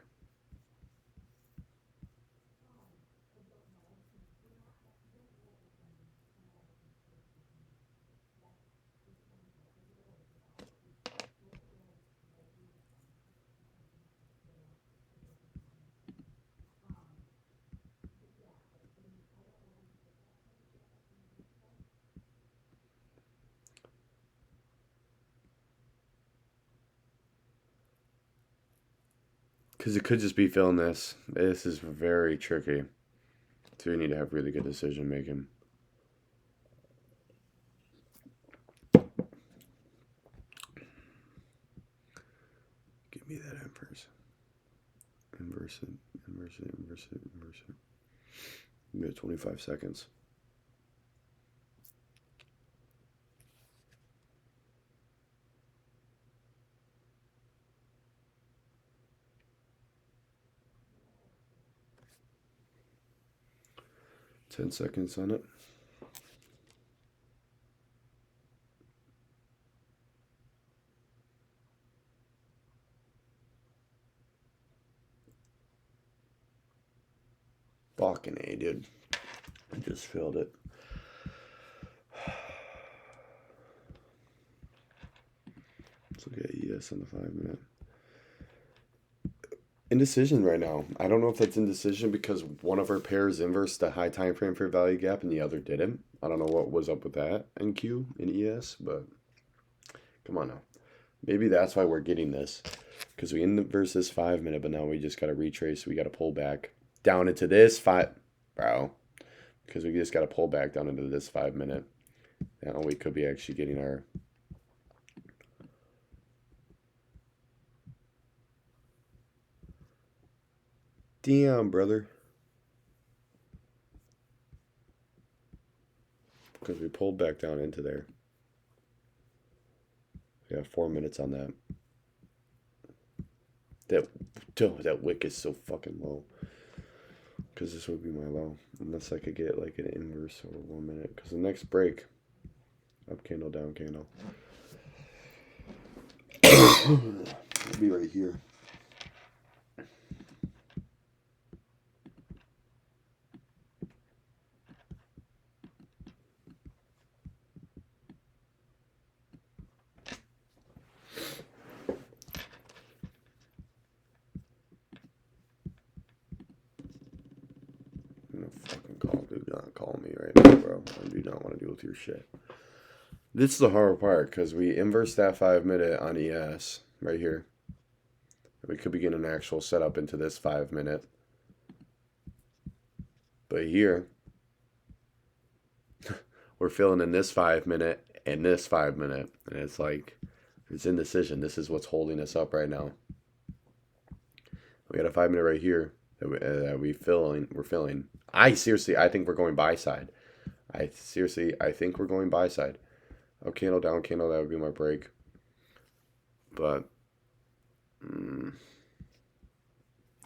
Because it could just be filling this. This is very tricky. So you need to have really good decision making. Give me that inverse. Inverse it. You got 25 seconds. Ten seconds on it. Fucking A, dude. I just filled it. Let's look at ES on the 5 minute. Indecision right now. I don't know if that's indecision because one of our pairs inversed the high time frame fair value gap and the other didn't. I don't know what was up with that in Q in ES, but come on now. Maybe that's why we're getting this. Because we inverse this 5 minute, but now we just got to retrace. We got to pull back down into this 5, bro. Because we just got to pull back down into this 5 minute. Now we could be actually getting our... Damn, brother. Because we pulled back down into there. We have 4 minutes on that. That wick is so fucking low. Because this would be my low. Unless I could get like an inverse over 1 minute. Because the next break, up candle, down candle. It'll be right here. Do not call me right now, bro. I do not want to deal with your shit. This is the hard part because we inverse that 5 minute on ES right here. We could begin an actual setup into this 5 minute. But here, we're filling in this 5 minute and this 5 minute. And it's like, it's indecision. This is what's holding us up right now. We got a 5 minute right here that we're filling. I think we're going buy side. I think we're going buy side. Up candle, down candle, that would be my break. But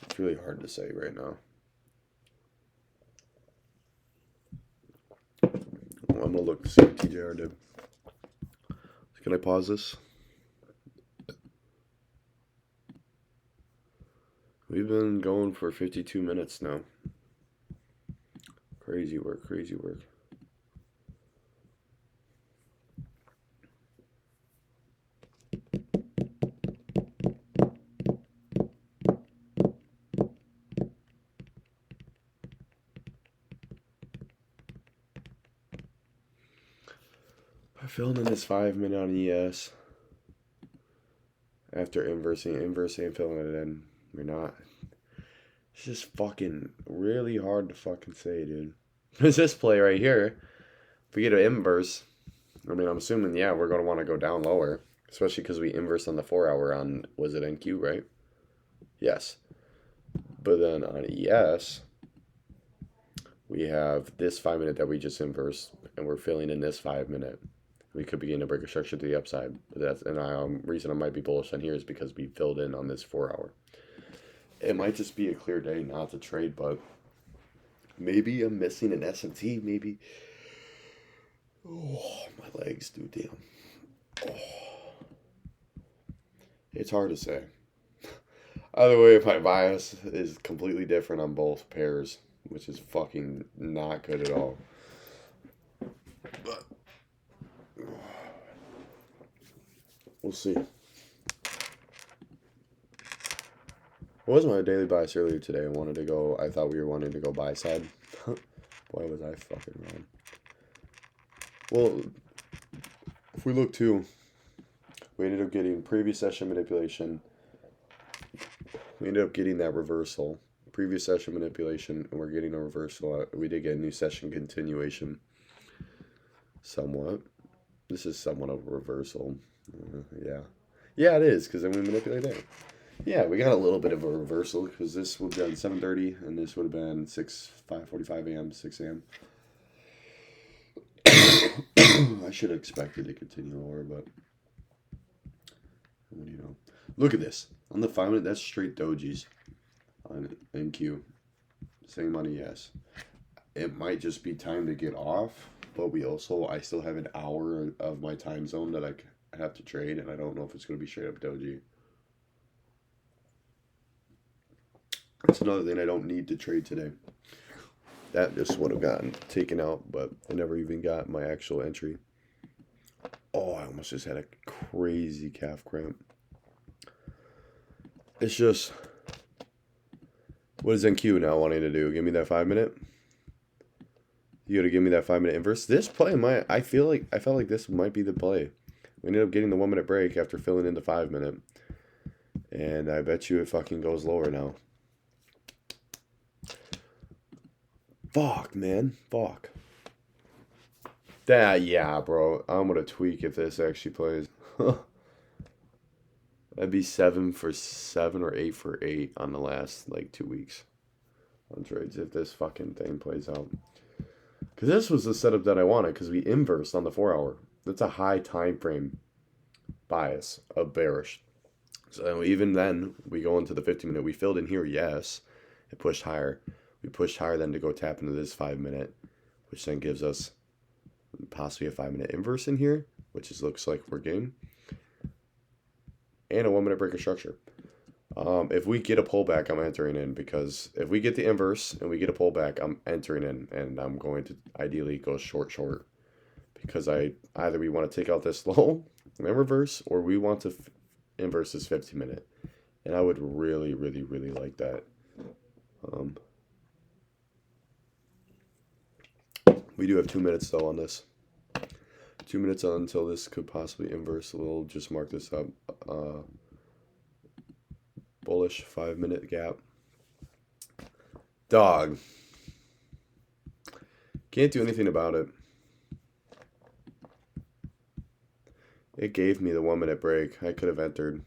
it's really hard to say right now. I'm going to look to see what TJR did. Can I pause this? We've been going for 52 minutes now. Crazy work, crazy work. I filled in this 5 minute on ES. After inversing and filling it in. We're not. It's just fucking really hard to fucking say, dude. There's this play right here. If we get an inverse, I mean, I'm assuming, yeah, we're going to want to go down lower. Especially because we inverse on the 4 hour on, was it NQ, right? Yes. But then on ES, we have this 5 minute that we just inversed, and we're filling in this 5 minute. We could begin to break a structure to the upside. But reason I might be bullish on here is because we filled in on this 4 hour. It might just be a clear day not to trade, but maybe I'm missing an SMT, maybe. Oh, my legs, dude, damn. Oh. It's hard to say. Either way, my bias is completely different on both pairs, which is fucking not good at all. But we'll see. What was my daily bias earlier today? I thought we were wanting to go buy side. Boy, was I fucking wrong. Well, if we look too, we ended up getting previous session manipulation. We ended up getting that reversal. Previous session manipulation, and we're getting a reversal. We did get a new session continuation. Somewhat. This is somewhat of a reversal. Yeah. Yeah, it is, because then we manipulate there. Yeah, we got a little bit of a reversal because this would have been 7:30 and this would have been 5:45 a.m., 6 a.m. I should have expected to continue lower, but what do you know? Look at this. On the 5 minute, that's straight dojis on NQ. Same on ES. It might just be time to get off, but I still have an hour of my time zone that I have to trade, and I don't know if it's going to be straight up doji. That's another thing I don't need to trade today. That just would have gotten taken out, but I never even got my actual entry. Oh, I almost just had a crazy calf cramp. It's just, what is NQ now wanting to do? Give me that 5 minute? You gotta give me that 5 minute inverse. This play I felt like this might be the play. We ended up getting the 1 minute break after filling in the 5 minute. And I bet you it fucking goes lower now. Fuck, man. Fuck. Yeah, bro. I'm gonna tweak if this actually plays. That'd be 7 for 7 or 8 for 8 on the last, like, 2 weeks on trades if this fucking thing plays out. Because this was the setup that I wanted, because we inversed on the 4 hour. That's a high time frame bias of bearish. So even then, we go into the 50-minute. We filled in here, yes. It pushed higher. We pushed higher then to go tap into this 5-minute, which then gives us possibly a 5-minute inverse in here, which is, looks like we're game. And a 1-minute break of structure. If we get a pullback, I'm entering in, because if we get the inverse and we get a pullback, I'm entering in, and I'm going to ideally go short, because either we want to take out this low and reverse, or we want to inverse this 15-minute, and I would really, really, really like that. We do have 2 minutes though on this. 2 minutes until this could possibly inverse. We'll just mark this up. Bullish 5-minute gap. Dog. Can't do anything about it. It gave me the 1-minute break. I could have entered.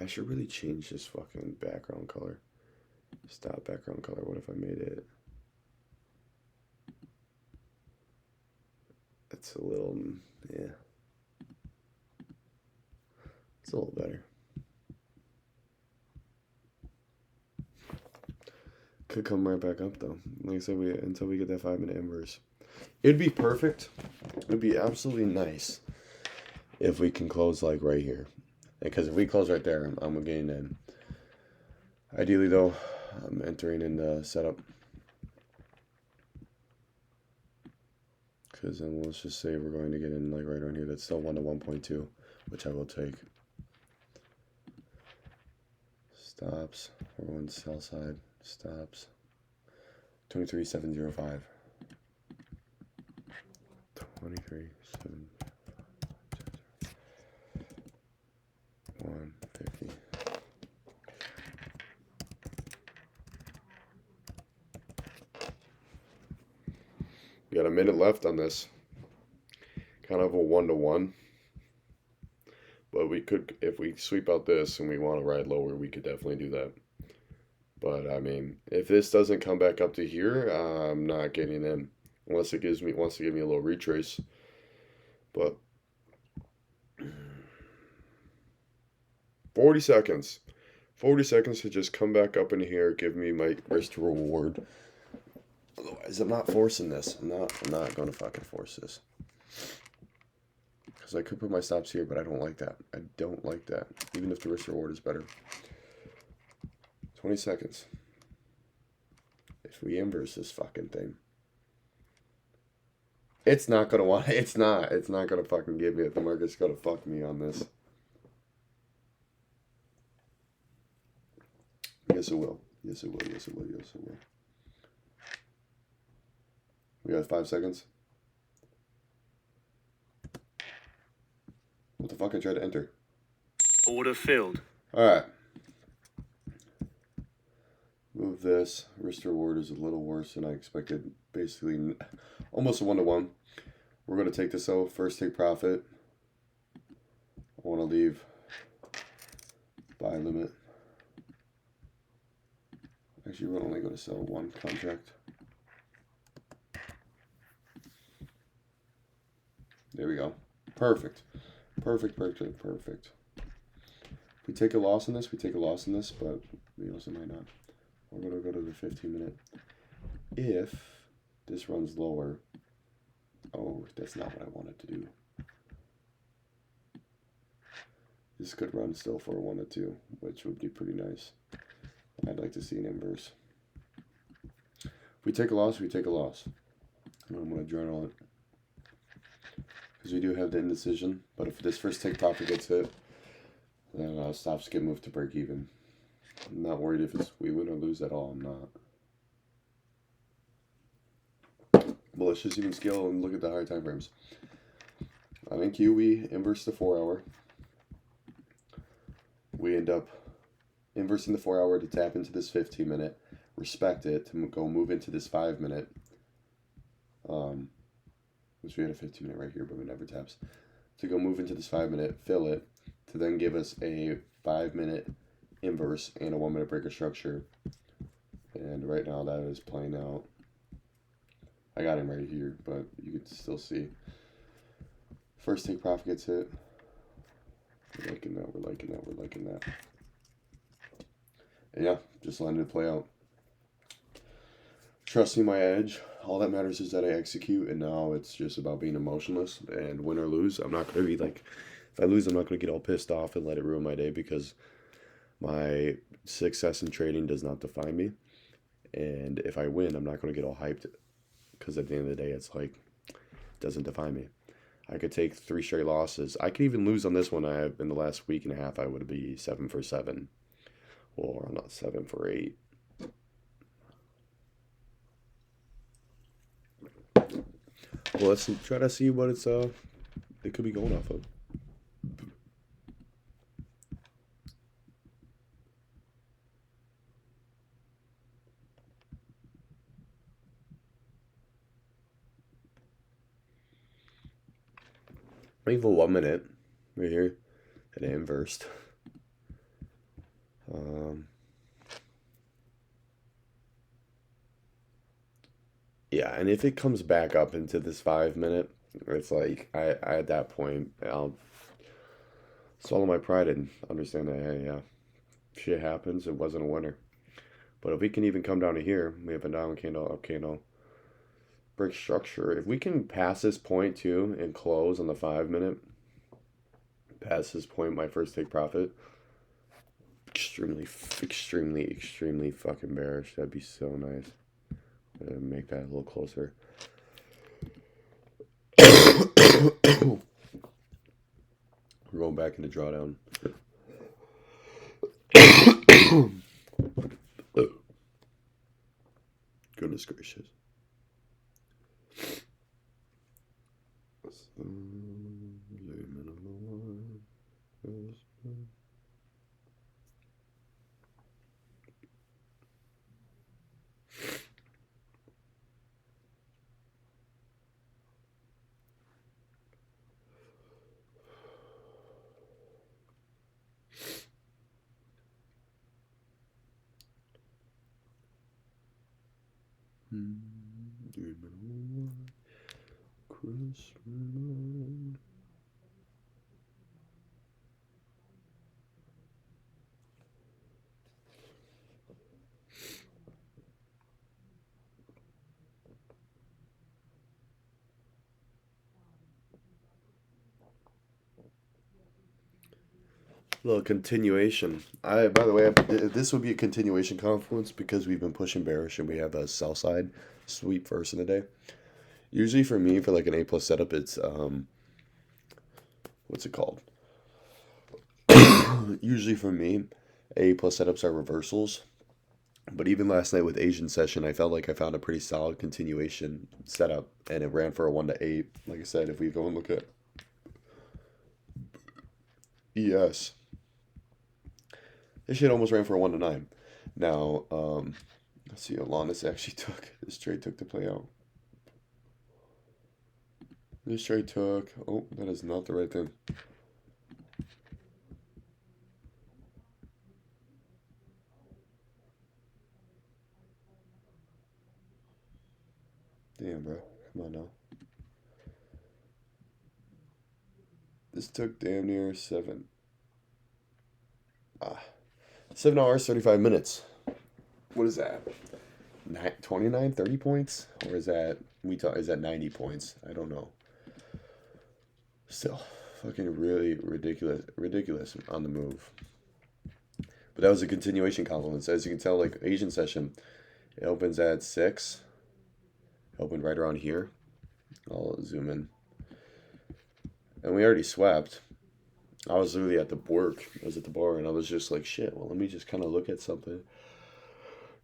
I should really change this fucking background color. Stop background color. What if I made it? It's a little, yeah. It's a little better. Could come right back up though. Like I said, until we get that 5-minute inverse. It'd be perfect. It'd be absolutely nice if we can close like right here. Because if we close right there, I'm getting in. Ideally though, I'm entering in the setup. Because then let's just say we're going to get in like right around here. That's still 1 to 1.2, which I will take. Stops. We're going sell side. Stops. 23,705. 23,705. 150. We got a minute left on this. Kind of a 1-to-1. But we could, if we sweep out this and we want to ride lower, we could definitely do that. But I mean, if this doesn't come back up to here, I'm not getting in unless it wants to give me a little retrace. But 40 seconds. 40 seconds to just come back up in here, give me my risk to reward. Otherwise, I'm not forcing this. I'm not going to fucking force this. Because I could put my stops here, but I don't like that. I don't like that. Even if the risk reward is better. 20 seconds. If we inverse this fucking thing. It's not going to want... It's not going to fucking give me it. The market's going to fuck me on this. Yes, it will. Yes, it will. Yes, it will. Yes, it will. We got 5 seconds. What the fuck? I tried to enter. Order filled. Alright. Move this. Risk to reward is a little worse than I expected. Basically, almost a 1-to-1. We're going to take this out. First take profit. I want to leave buy limit. Actually, we're only going to sell one contract. There we go. Perfect. Perfect, perfect, perfect. If we take a loss in this, we take a loss in this, but we also might not. We're going to go to the 15-minute. If this runs lower, oh, that's not what I wanted to do. This could run still for a 1-to-2, which would be pretty nice. I'd like to see an inverse. If we take a loss, we take a loss. I'm going to journal it. Because we do have the indecision, but if this first take profit gets hit, then stops get moved to break even. I'm not worried if we win or lose at all. I'm not. But let's just even scale and look at the higher time frames. On NQ, we inverse the 4 hour. We end up inversing the 4 hour to tap into this 15 minute, respect it to go move into this 5 minute. Which we had a 15 minute right here, but we never taps. To go move into this 5 minute, fill it, to then give us a 5 minute inverse and a 1 minute breaker structure. And right now that is playing out. I got him right here, but you can still see. First take profit gets hit. We're liking that, we're liking that, we're liking that. And yeah, just letting it play out. Trusting my edge. All that matters is that I execute, and now it's just about being emotionless. And win or lose, I'm not going to be like, if I lose, I'm not going to get all pissed off and let it ruin my day, because my success in trading does not define me. And if I win, I'm not going to get all hyped, because at the end of the day, it's like, it doesn't define me. I could take 3 straight losses. I could even lose on this one. In the last week and a half, I would be 7 for 7. Or not 7 for 8. Well, let's try to see what it could be going off of. Maybe for 1 minute right here, and it inversed. Yeah, and if it comes back up into this 5 minute, it's like I at that point I'll swallow my pride and understand that, hey, yeah, shit happens. It wasn't a winner. But if we can even come down to here, we have a down candle, up candle, break structure. If we can pass this point too and close on the 5 minute, pass this point, my first take profit. Extremely fucking bearish. That'd be so nice. Make that a little closer. We're going back into drawdown. Goodness gracious. Little continuation. By the way, this would be a continuation confluence because we've been pushing bearish and we have a sell side sweep first in the day. Usually for me, for like an A+ setup, it's what's it called? Usually for me, A+ setups are reversals. But even last night with Asian session, I felt like I found a pretty solid continuation setup, and it ran for a 1 to 8. Like I said, if we go and look at ES, this shit almost ran for a 1 to 9. Now, let's see how long this actually took. This trade took to play out. This trade took, oh, that is not the right thing. Damn, bro. Come on now. This took damn near 7 hours, 35 minutes. What is that? 29, 30 points? Or is that, is that 90 points? I don't know. Still, fucking really ridiculous on the move. But that was a continuation confluence. As you can tell, like Asian session, it opens at 6. Opened right around here. I'll zoom in. And we already swept. I was literally at the work. I was at the bar and I was just like, shit, well, let me just kind of look at something.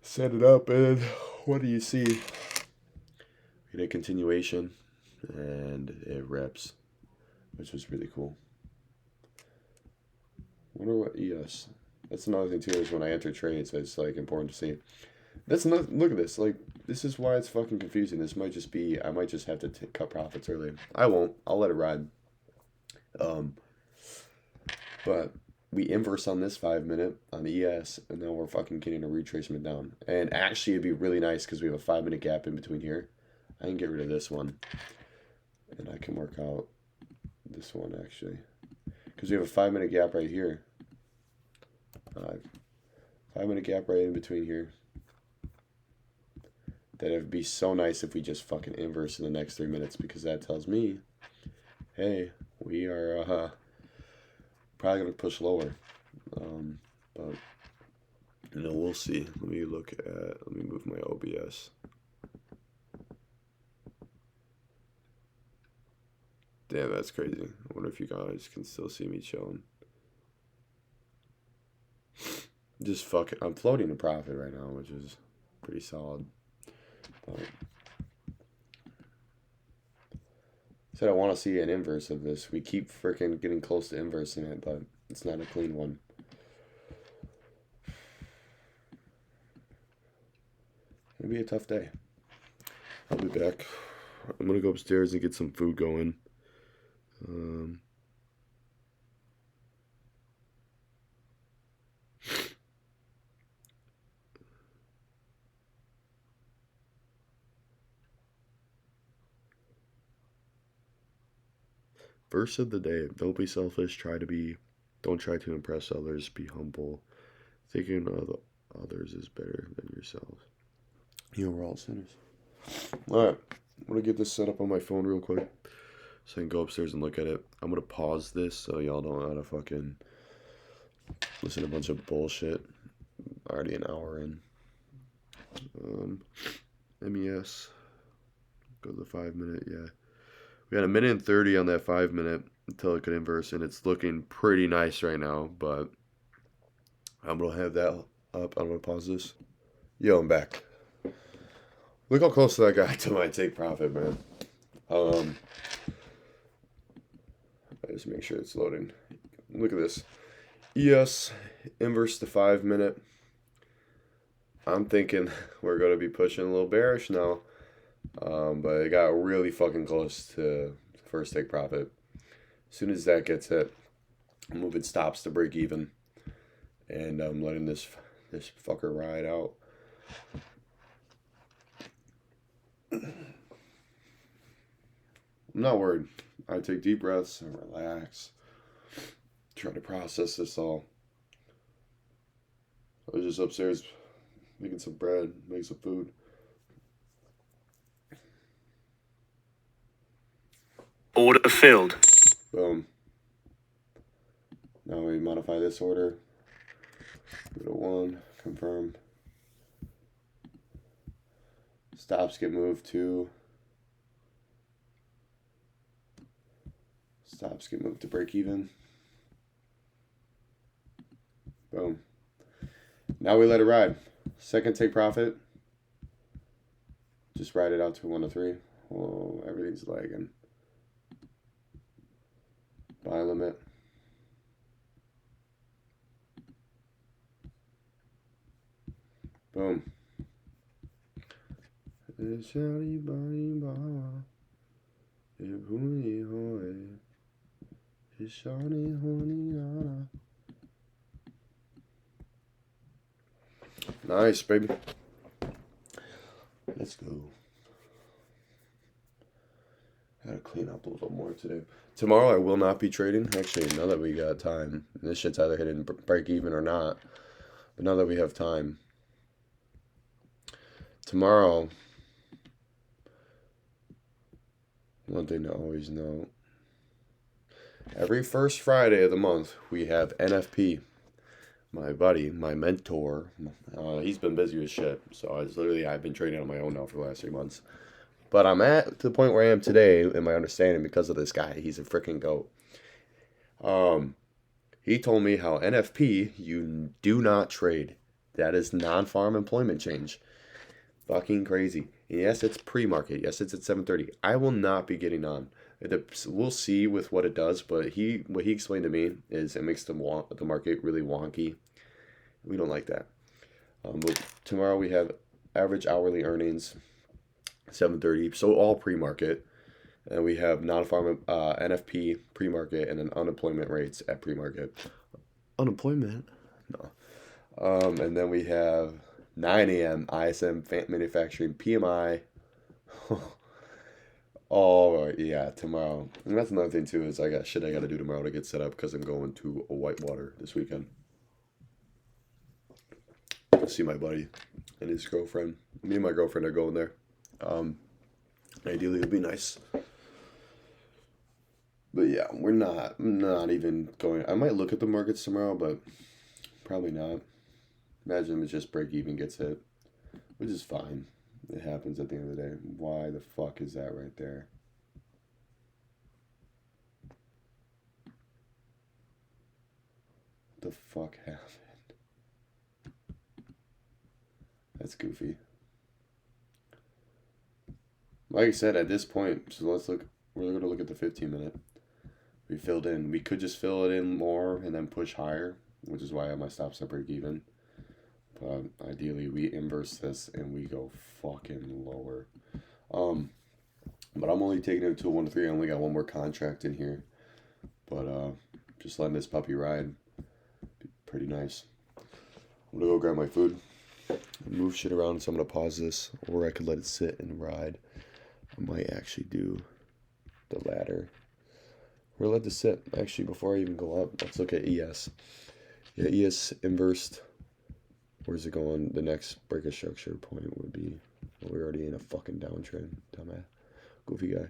Set it up, and what do you see? We hit a continuation, and it reps, which was really cool. Wonder what ES. That's another thing too, is when I enter trades, it's like important to see. That's another look at this. Like, this is why it's fucking confusing. This might just be, I might just have to cut profits early. I won't. I'll let it ride. But we inverse on this 5 minute on ES, and now we're fucking getting a retracement down. And actually, it'd be really nice because we have a 5 minute gap in between here. I can get rid of this one, and I can work out this one actually, because we have a 5 minute gap right here. 5 minute gap right in between here. That it would be so nice if we just fucking inverse in the next 3 minutes, because that tells me, hey, we are probably gonna push lower. But you know, we'll see. Let me move my OBS. Damn, that's crazy. I wonder if you guys can still see me chilling. Just fucking, I'm floating a profit right now, which is pretty solid. But said I want to see an inverse of this. We keep freaking getting close to inversing it, but it's not a clean one. It'll be a tough day. I'll be back. I'm gonna go upstairs and get some food going. Verse of the day: don't be selfish. Don't try to impress others. Be humble. Thinking of others is better than yourself. You know, we're all sinners. All right, I'm gonna get this set up on my phone real quick, so I can go upstairs and look at it. I'm gonna pause this so y'all don't know how to fucking listen to a bunch of bullshit. Already an hour in. MES. Go to the 5 minute. Yeah, we had 1:30 on that 5 minute until it could inverse, and it's looking pretty nice right now. But I'm gonna have that up. I'm gonna pause this. Yo, I'm back. Look how close that got to my take profit, man. I just make sure it's loading. Look at this. ES inverse to 5 minute. I'm thinking we're going to be pushing a little bearish now. But it got really fucking close to the first take profit. As soon as that gets hit, I'm moving stops to break even. And I'm letting this fucker ride out. I'm not worried. I take deep breaths and relax. Try to process this all. I was just upstairs making some bread, making some food. Order filled. Boom. Now we modify this order. Go to 1, confirm. Stops get moved to. Stops get moved to break even. Boom. Now we let it ride. Second take profit. Just ride it out to 103. Whoa, everything's lagging. Buy limit. Boom. Nice, baby. Let's go. Gotta clean up a little more today. Tomorrow I will not be trading. Actually, now that we got time, this shit's either hitting break even or not. But now that we have time, tomorrow, one thing to always know: every first Friday of the month we have NFP. My buddy, my mentor, he's been busy with shit. So I've been trading on my own now for the last 3 months. But I'm at the point where I am today in my understanding because of this guy. He's a freaking goat. He told me how NFP, you do not trade. That is non-farm employment change. Fucking crazy. Yes, it's pre-market. Yes, it's at 7:30. I will not be getting on. We'll see with what it does, but what he explained to me is it makes the market really wonky. We don't like that. But tomorrow we have average hourly earnings, 7:30. So all pre-market, and we have non-farm NFP pre-market and then unemployment rates at pre-market. Unemployment? No. And then we have 9 a.m. ISM manufacturing PMI. Oh yeah, tomorrow. And that's another thing too is I got shit I got to do tomorrow to get set up because I'm going to a Whitewater this weekend. See my buddy and his girlfriend. Me and my girlfriend are going there. Um, Ideally, it'd be nice. But yeah, I'm not even going. I might look at the markets tomorrow, but probably not. Imagine it's just break even gets hit, which is fine. It happens at the end of the day. Why the fuck is that right there? What the fuck happened? That's goofy. Like I said, at this point, so let's look. We're gonna look at the 15 minute. We filled in. We could just fill it in more and then push higher, which is why my stops at break even. But ideally, we inverse this and we go fucking lower. Um, but I'm only taking it to a 1-3. I only got one more contract in here. But just letting this puppy ride. Be pretty nice. I'm gonna go grab my food. Move shit around, so I'm gonna pause this, or I could let it sit and ride. I might actually do the latter. We're gonna let this sit. Actually, before I even go up, let's look at ES. Yeah, ES inversed. Where's it going? The next break of structure point would be. Well, we're already in a fucking downtrend. Dumbass. Goofy guy.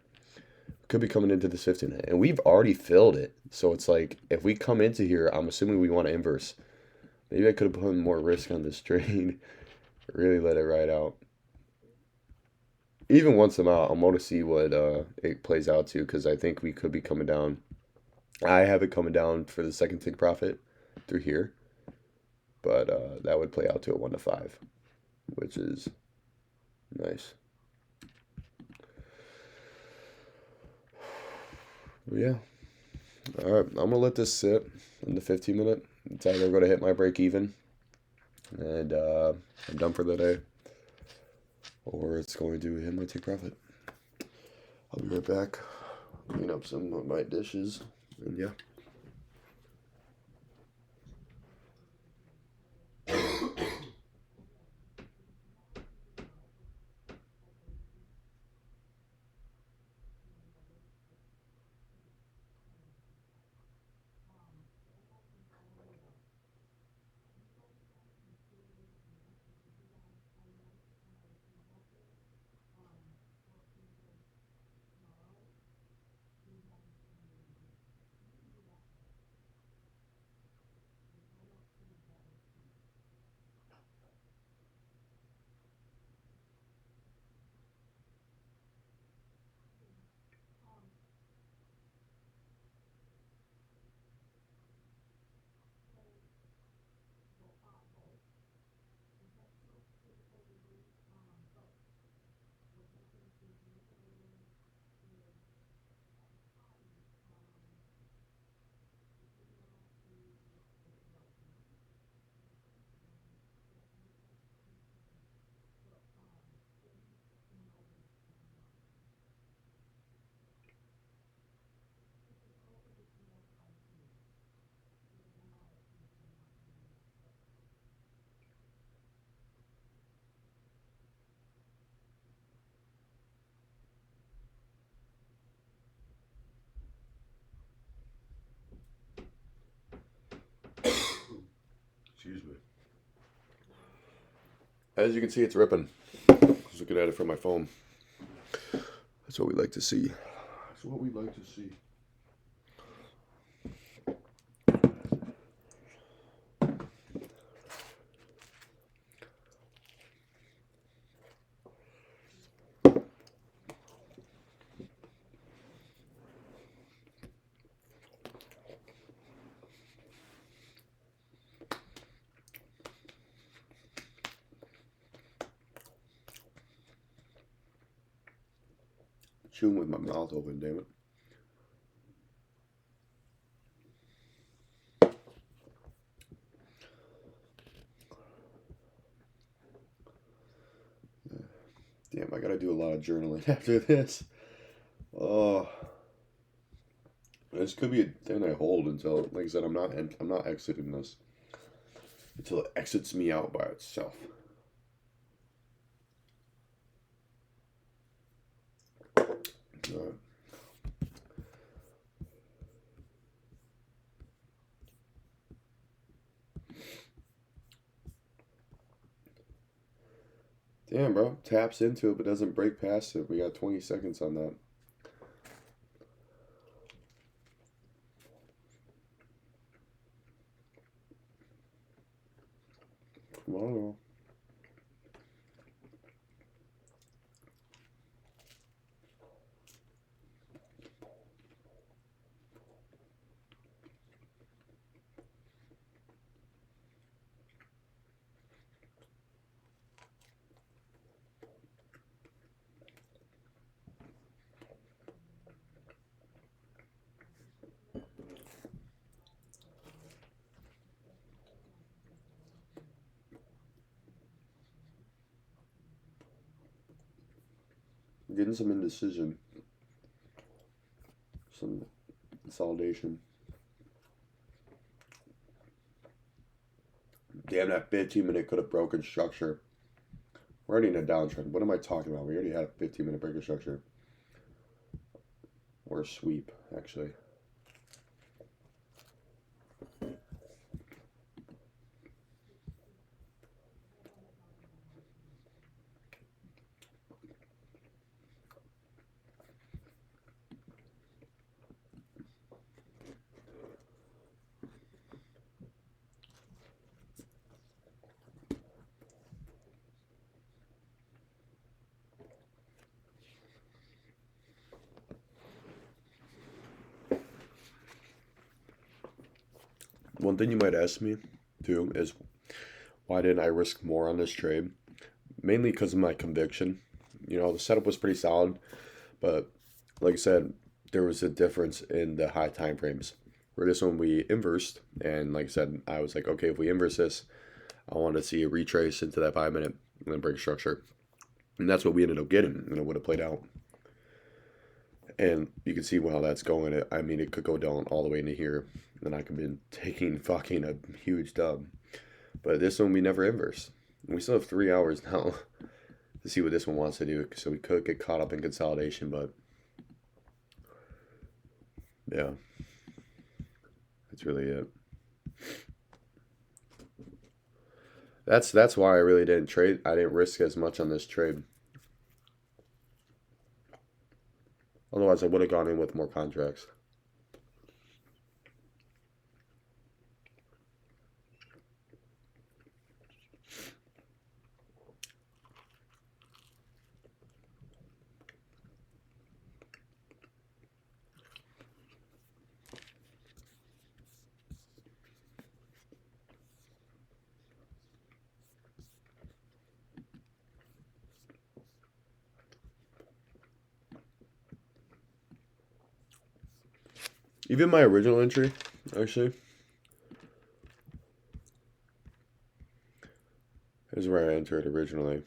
Could be coming into this 15, and we've already filled it. So it's like, if we come into here, I'm assuming we want to inverse. Maybe I could have put more risk on this trade. Really let it ride out. Even once I'm out, I'm going to see what it plays out to, because I think we could be coming down. I have it coming down for the second take profit through here, but that would play out to a 1-5, which is nice. But yeah, all right. I'm gonna let this sit in the 15 minute. It's either going to hit my break even, and I'm done for the day, or it's going to hit my take profit. I'll be right back. Clean up some of my dishes, and yeah. Excuse me. As you can see, it's ripping. Just looking at it from my phone. That's what we like to see. That's what we like to see. Chewing with my mouth open, damn it. Damn, I gotta do a lot of journaling after this. Oh, this could be a thing I hold until, like I said, I'm not exiting this until it exits me out by itself. Damn, bro, taps into it but doesn't break past it. We got 20 seconds on that. Come on. I'm getting some indecision. Some consolidation. Damn, that 15-minute could have broken structure. We're already in a downtrend. What am I talking about? We already had a 15-minute break of structure. Or a sweep, actually. One thing you might ask me, too, is why didn't I risk more on this trade? Mainly because of my conviction. You know, the setup was pretty solid, but like I said, there was a difference in the high time frames. Where this one we inversed, and like I said, I was like, okay, if we inverse this, I want to see a retrace into that 5-minute and then break structure. And that's what we ended up getting, and it would have played out. And you can see how that's going. I mean, it could go down all the way into here, and I could be taking fucking a huge dub. But this one we never inverse. We still have 3 hours now to see what this one wants to do. So we could get caught up in consolidation, but yeah, that's really it. That's why I really didn't trade. I didn't risk as much on this trade. Otherwise, I would have gone in with more contracts. Even my original entry, actually, is where I entered originally.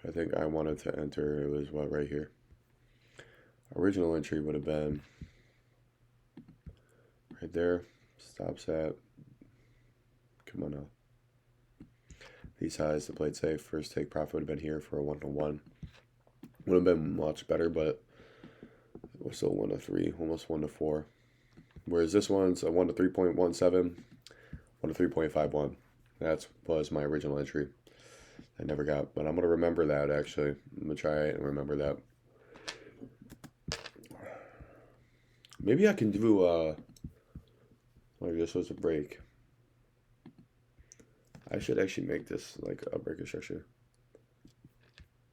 I think I wanted to enter, it was what, right here. Original entry would have been right there. Stops at, come on now. These highs to play it safe. First take profit would have been here for a 1-to-1. Would have been much better, but it was still 1-to-3, almost 1-to-4. Whereas this one's a 1-to-3.17, 1-to-3.51. That was my original entry. I never got, but I'm gonna remember that actually. I'm gonna try it and remember that. Maybe I can do like this was a break. I should actually make this like a break of structure.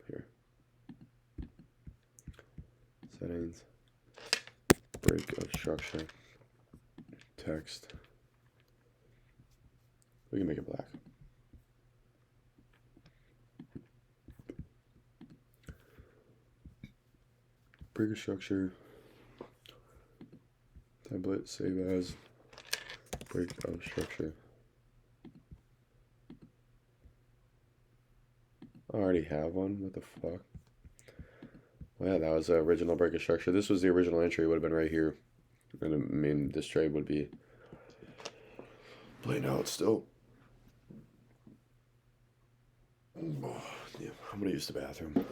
Here. Settings. Break of structure. Text. We can make it black. breaker structure. Template, save as, break of structure. I already have one. What the fuck? Well, yeah, that was the original breaker structure. This was the original entry. It would have been right here. And I mean, this trade would be playing out still. Oh, yeah, I'm gonna use the bathroom.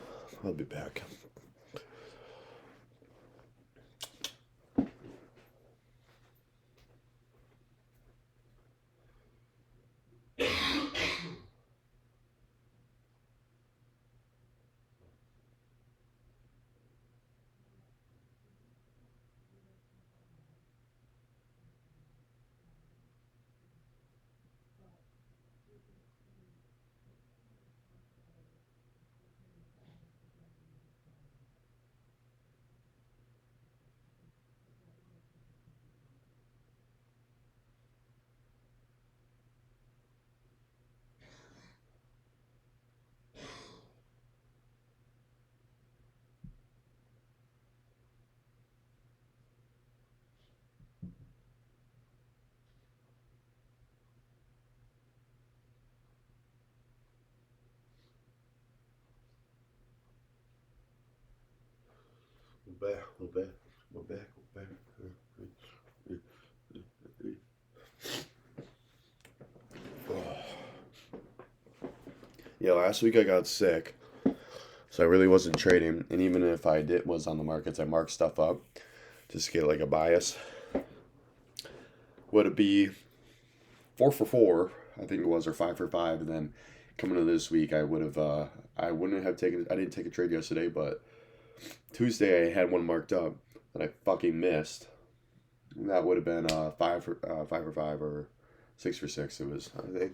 I'll be back. We're back. Yeah, last week I got sick, so I really wasn't trading. And even if I was on the markets, I marked stuff up just to get like a bias. Would it be 4 for 4? I think it was, or 5 for 5. And then coming into this week, I would have. I wouldn't have taken. I didn't take a trade yesterday, but Tuesday I had one marked up that I fucking missed. And that would have been 5 for 5 or 6 for 6. It was, I think.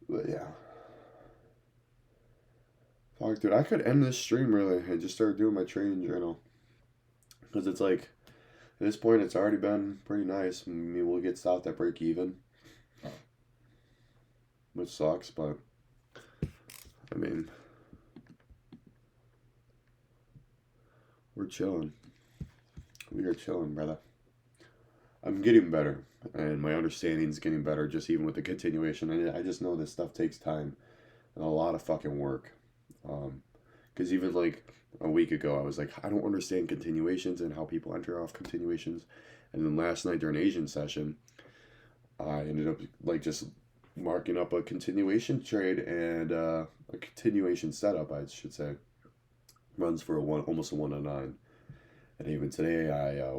But yeah. Fuck, dude, I could end this stream really and just start doing my trading journal. Because it's like, at this point, it's already been pretty nice. I mean, we'll get stopped at break even. Which sucks, but, I mean, we're chilling. We are chilling, brother. I'm getting better, and my understanding's getting better just even with the continuation. And I just know this stuff takes time and a lot of fucking work. Because even like a week ago, I was like, I don't understand continuations and how people enter off continuations. And then last night during Asian session, I ended up like just marking up a continuation trade and a continuation setup, I should say. Runs for almost a 109. And even today,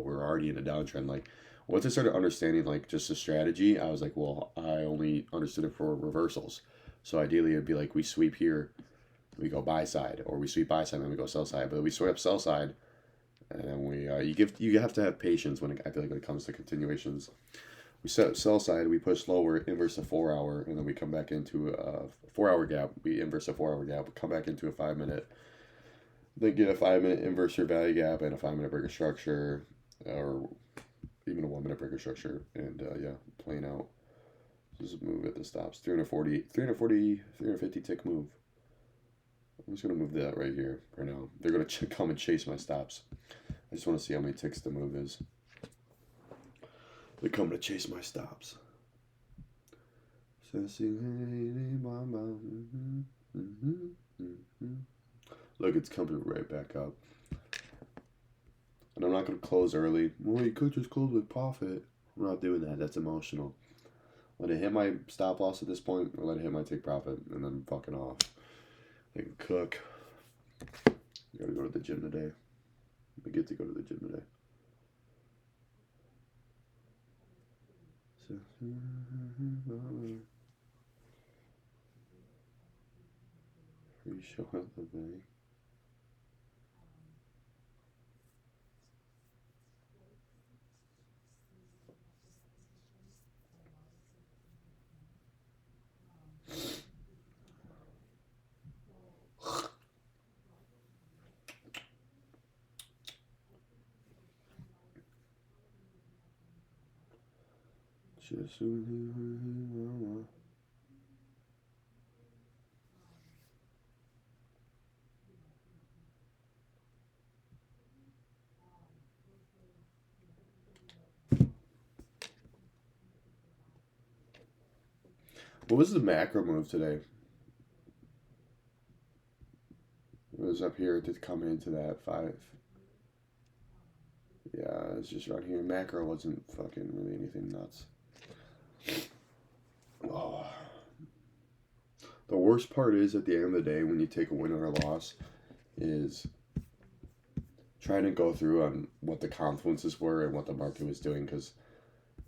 we're already in a downtrend. Like, once I started understanding like just the strategy, I was like, well, I only understood it for reversals. So ideally, it'd be like we sweep here, we go buy side, or we sweep buy side, and then we go sell side. But we sweep sell side, and then we you have to have patience I feel like when it comes to continuations. We set sell side, we push lower, inverse a 4 hour, and then we come back into a 4 hour gap. We inverse a 4 hour gap, come back into a 5 minute. Then get a 5 minute inverse or value gap and a 5 minute breaker structure, or even a 1 minute breaker structure, and yeah, playing out. Just move at the stops. 350 tick move. I'm just going to move that right here for now. They're going to come and chase my stops. I just want to see how many ticks the move is. They're coming to chase my stops. Look, it's coming right back up. And I'm not going to close early. Well, you could just close with profit. I'm not doing that. That's emotional. Let it hit my stop loss at this point, or let it hit my take profit, and then I'm fucking off. I can cook. I gotta go to the gym today. I get to go to the gym today. Free show at the bank. Just What was the macro move today? It was up here to come into that 5. Yeah, it's just right here. Macro wasn't fucking really anything nuts. Oh. The worst part is at the end of the day when you take a win or a loss is trying to go through on what the confluences were and what the market was doing, because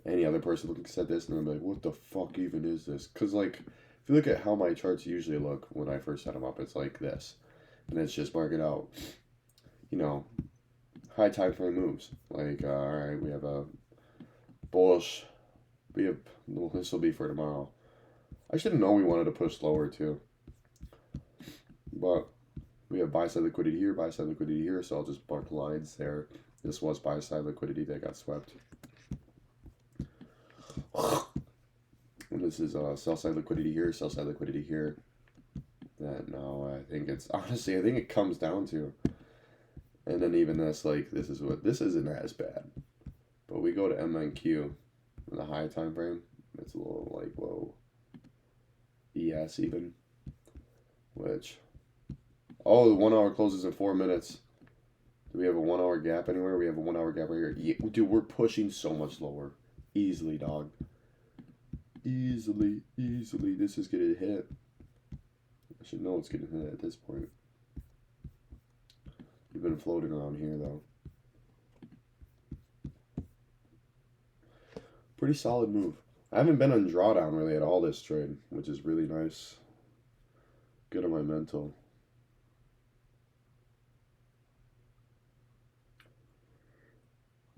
any other person looks at this and they're like, what the fuck even is this? Because, like, if you look at how my charts usually look when I first set them up, it's like this. And it's just market out, you know, high time frame moves. Like, alright, we have a bullish, this will be for tomorrow. I should have known we wanted to push lower too. But we have buy side liquidity here, so I'll just mark lines there. This was buy side liquidity that got swept. And this is sell side liquidity here, sell side liquidity here. That now I think it comes down to. And then even this, like, this isn't as bad. But we go to MNQ in the high time frame. It's a little like, whoa. ES even. Which, oh, the 1 hour closes in 4 minutes. Do we have a 1 hour gap anywhere? We have a 1 hour gap right here. Yeah, dude, we're pushing so much lower. Easily, dog. Easily. This is getting hit. I should know it's getting hit at this point. We've been floating around here, though. Pretty solid move. I haven't been on drawdown really at all this trade, which is really nice. Good on my mental.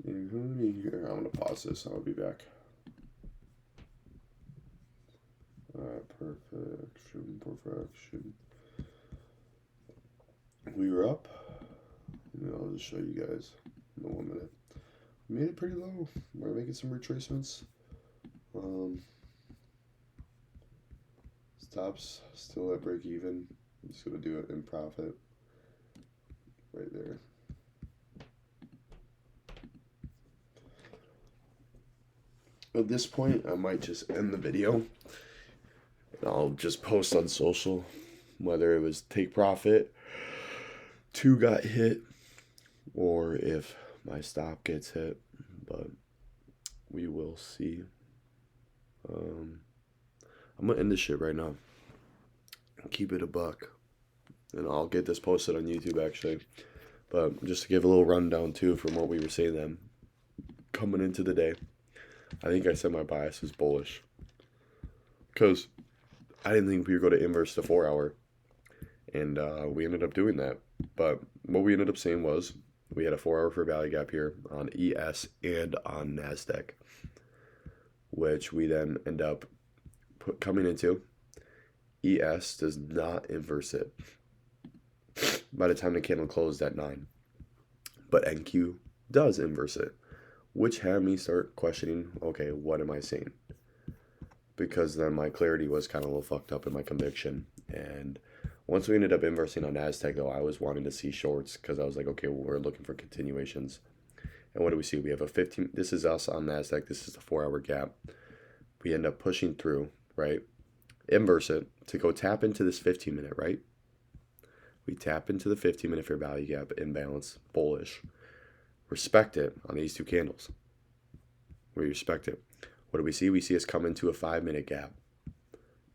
I'm going to pause this. I'll be back. Alright, perfection. We were up. I'll just show you guys in 1 minute. We made it pretty low. We're making some retracements. Stops still at break even. I'm just gonna do it in profit right there. At this point, I might just end the video and I'll just post on social whether it was take profit, 2 got hit, or if my stop gets hit, but we will see. I'm gonna end this shit right now. Keep it a buck. And I'll get this posted on YouTube actually. But just to give a little rundown too from what we were saying then. Coming into the day, I think I said my bias was bullish. Because I didn't think we were going to inverse the 4 hour. And we ended up doing that. But what we ended up saying was we had a 4 hour fair value gap here on ES and on NASDAQ, which we then end up coming into. ES does not inverse it by the time the candle closed at 9. But NQ does inverse it, which had me start questioning, okay, what am I seeing? Because then my clarity was kind of a little fucked up in my conviction. And once we ended up inversing on NASDAQ, though, I was wanting to see shorts because I was like, okay, well, we're looking for continuations. And what do we see? We have a 15, this is us on NASDAQ, this is the 4 hour gap. We end up pushing through, right? Inverse it to go tap into this 15-minute, right? We tap into the 15-minute fair value gap, imbalance, bullish. Respect it on these 2 candles. We respect it. What do we see? We see us come into a 5-minute gap.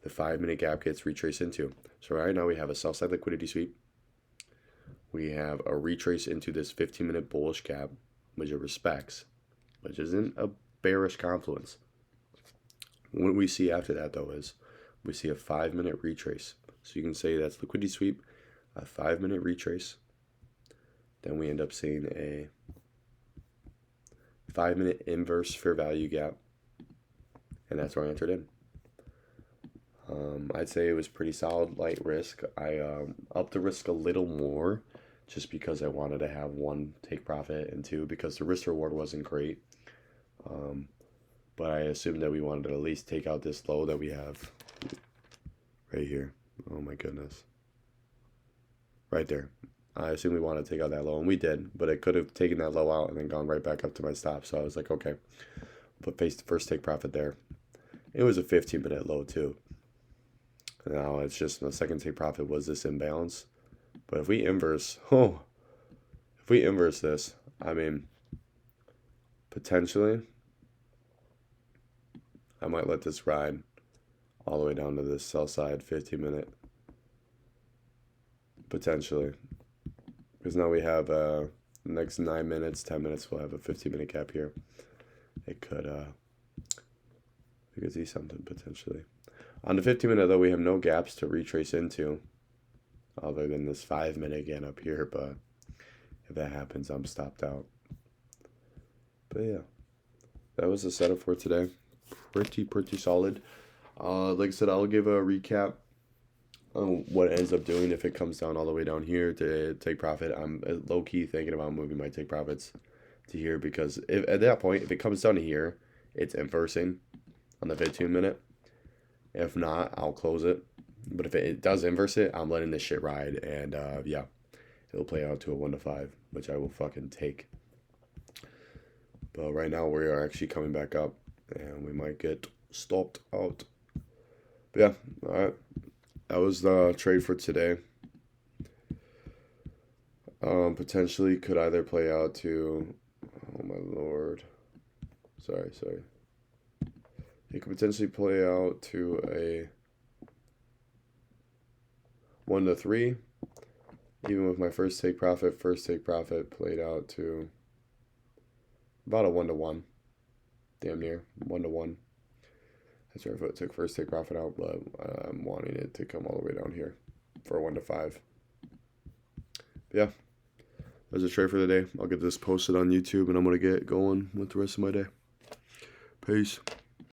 The 5-minute gap gets retraced into. So right now we have a sell side liquidity sweep. We have a retrace into this 15-minute bullish gap, which it respects, which isn't a bearish confluence. What we see after that, though, is we see a 5-minute retrace. So you can say that's liquidity sweep, a 5-minute retrace. Then we end up seeing a 5-minute inverse fair value gap. And that's where I entered in. I'd say it was pretty solid, light risk. I upped the risk a little more just because I wanted to have 1, take profit, and 2, because the risk reward wasn't great. But I assumed that we wanted to at least take out this low that we have right here. Oh my goodness. Right there. I assumed we wanted to take out that low, and we did, but it could have taken that low out and then gone right back up to my stop. So I was like, okay, put first take profit there. It was a 15-minute low too. Now it's just the second take profit was this imbalance. But if we inverse, this, I mean, potentially, I might let this ride all the way down to this sell side 15-minute. Potentially. Because now we have next 9 minutes, 10 minutes, we'll have a 15-minute gap here. It could, we could see something potentially. On the 15-minute, though, we have no gaps to retrace into other than this 5-minute again up here. But if that happens, I'm stopped out. But yeah, that was the setup for today. Pretty solid. Like I said, I'll give a recap on what it ends up doing if it comes down all the way down here to take profit. I'm low-key thinking about moving my take profits to here because if at that point, if it comes down to here, it's inversing on the 15-minute. If not, I'll close it. But if it does inverse it, I'm letting this shit ride. And yeah, it'll play out to a 1 to 5, which I will fucking take. But right now, we are actually coming back up. And we might get stopped out. But yeah, alright. That was the trade for today. Potentially could either play out to... Oh my lord. Sorry. It could potentially play out to a 1 to 3. Even with my first take profit played out to about a 1 to 1. Damn near 1 to 1. That's right if it took first take profit out, but I'm wanting it to come all the way down here for a 1 to 5. But yeah, that's a trade for the day. I'll get this posted on YouTube and I'm going to get going with the rest of my day. Peace.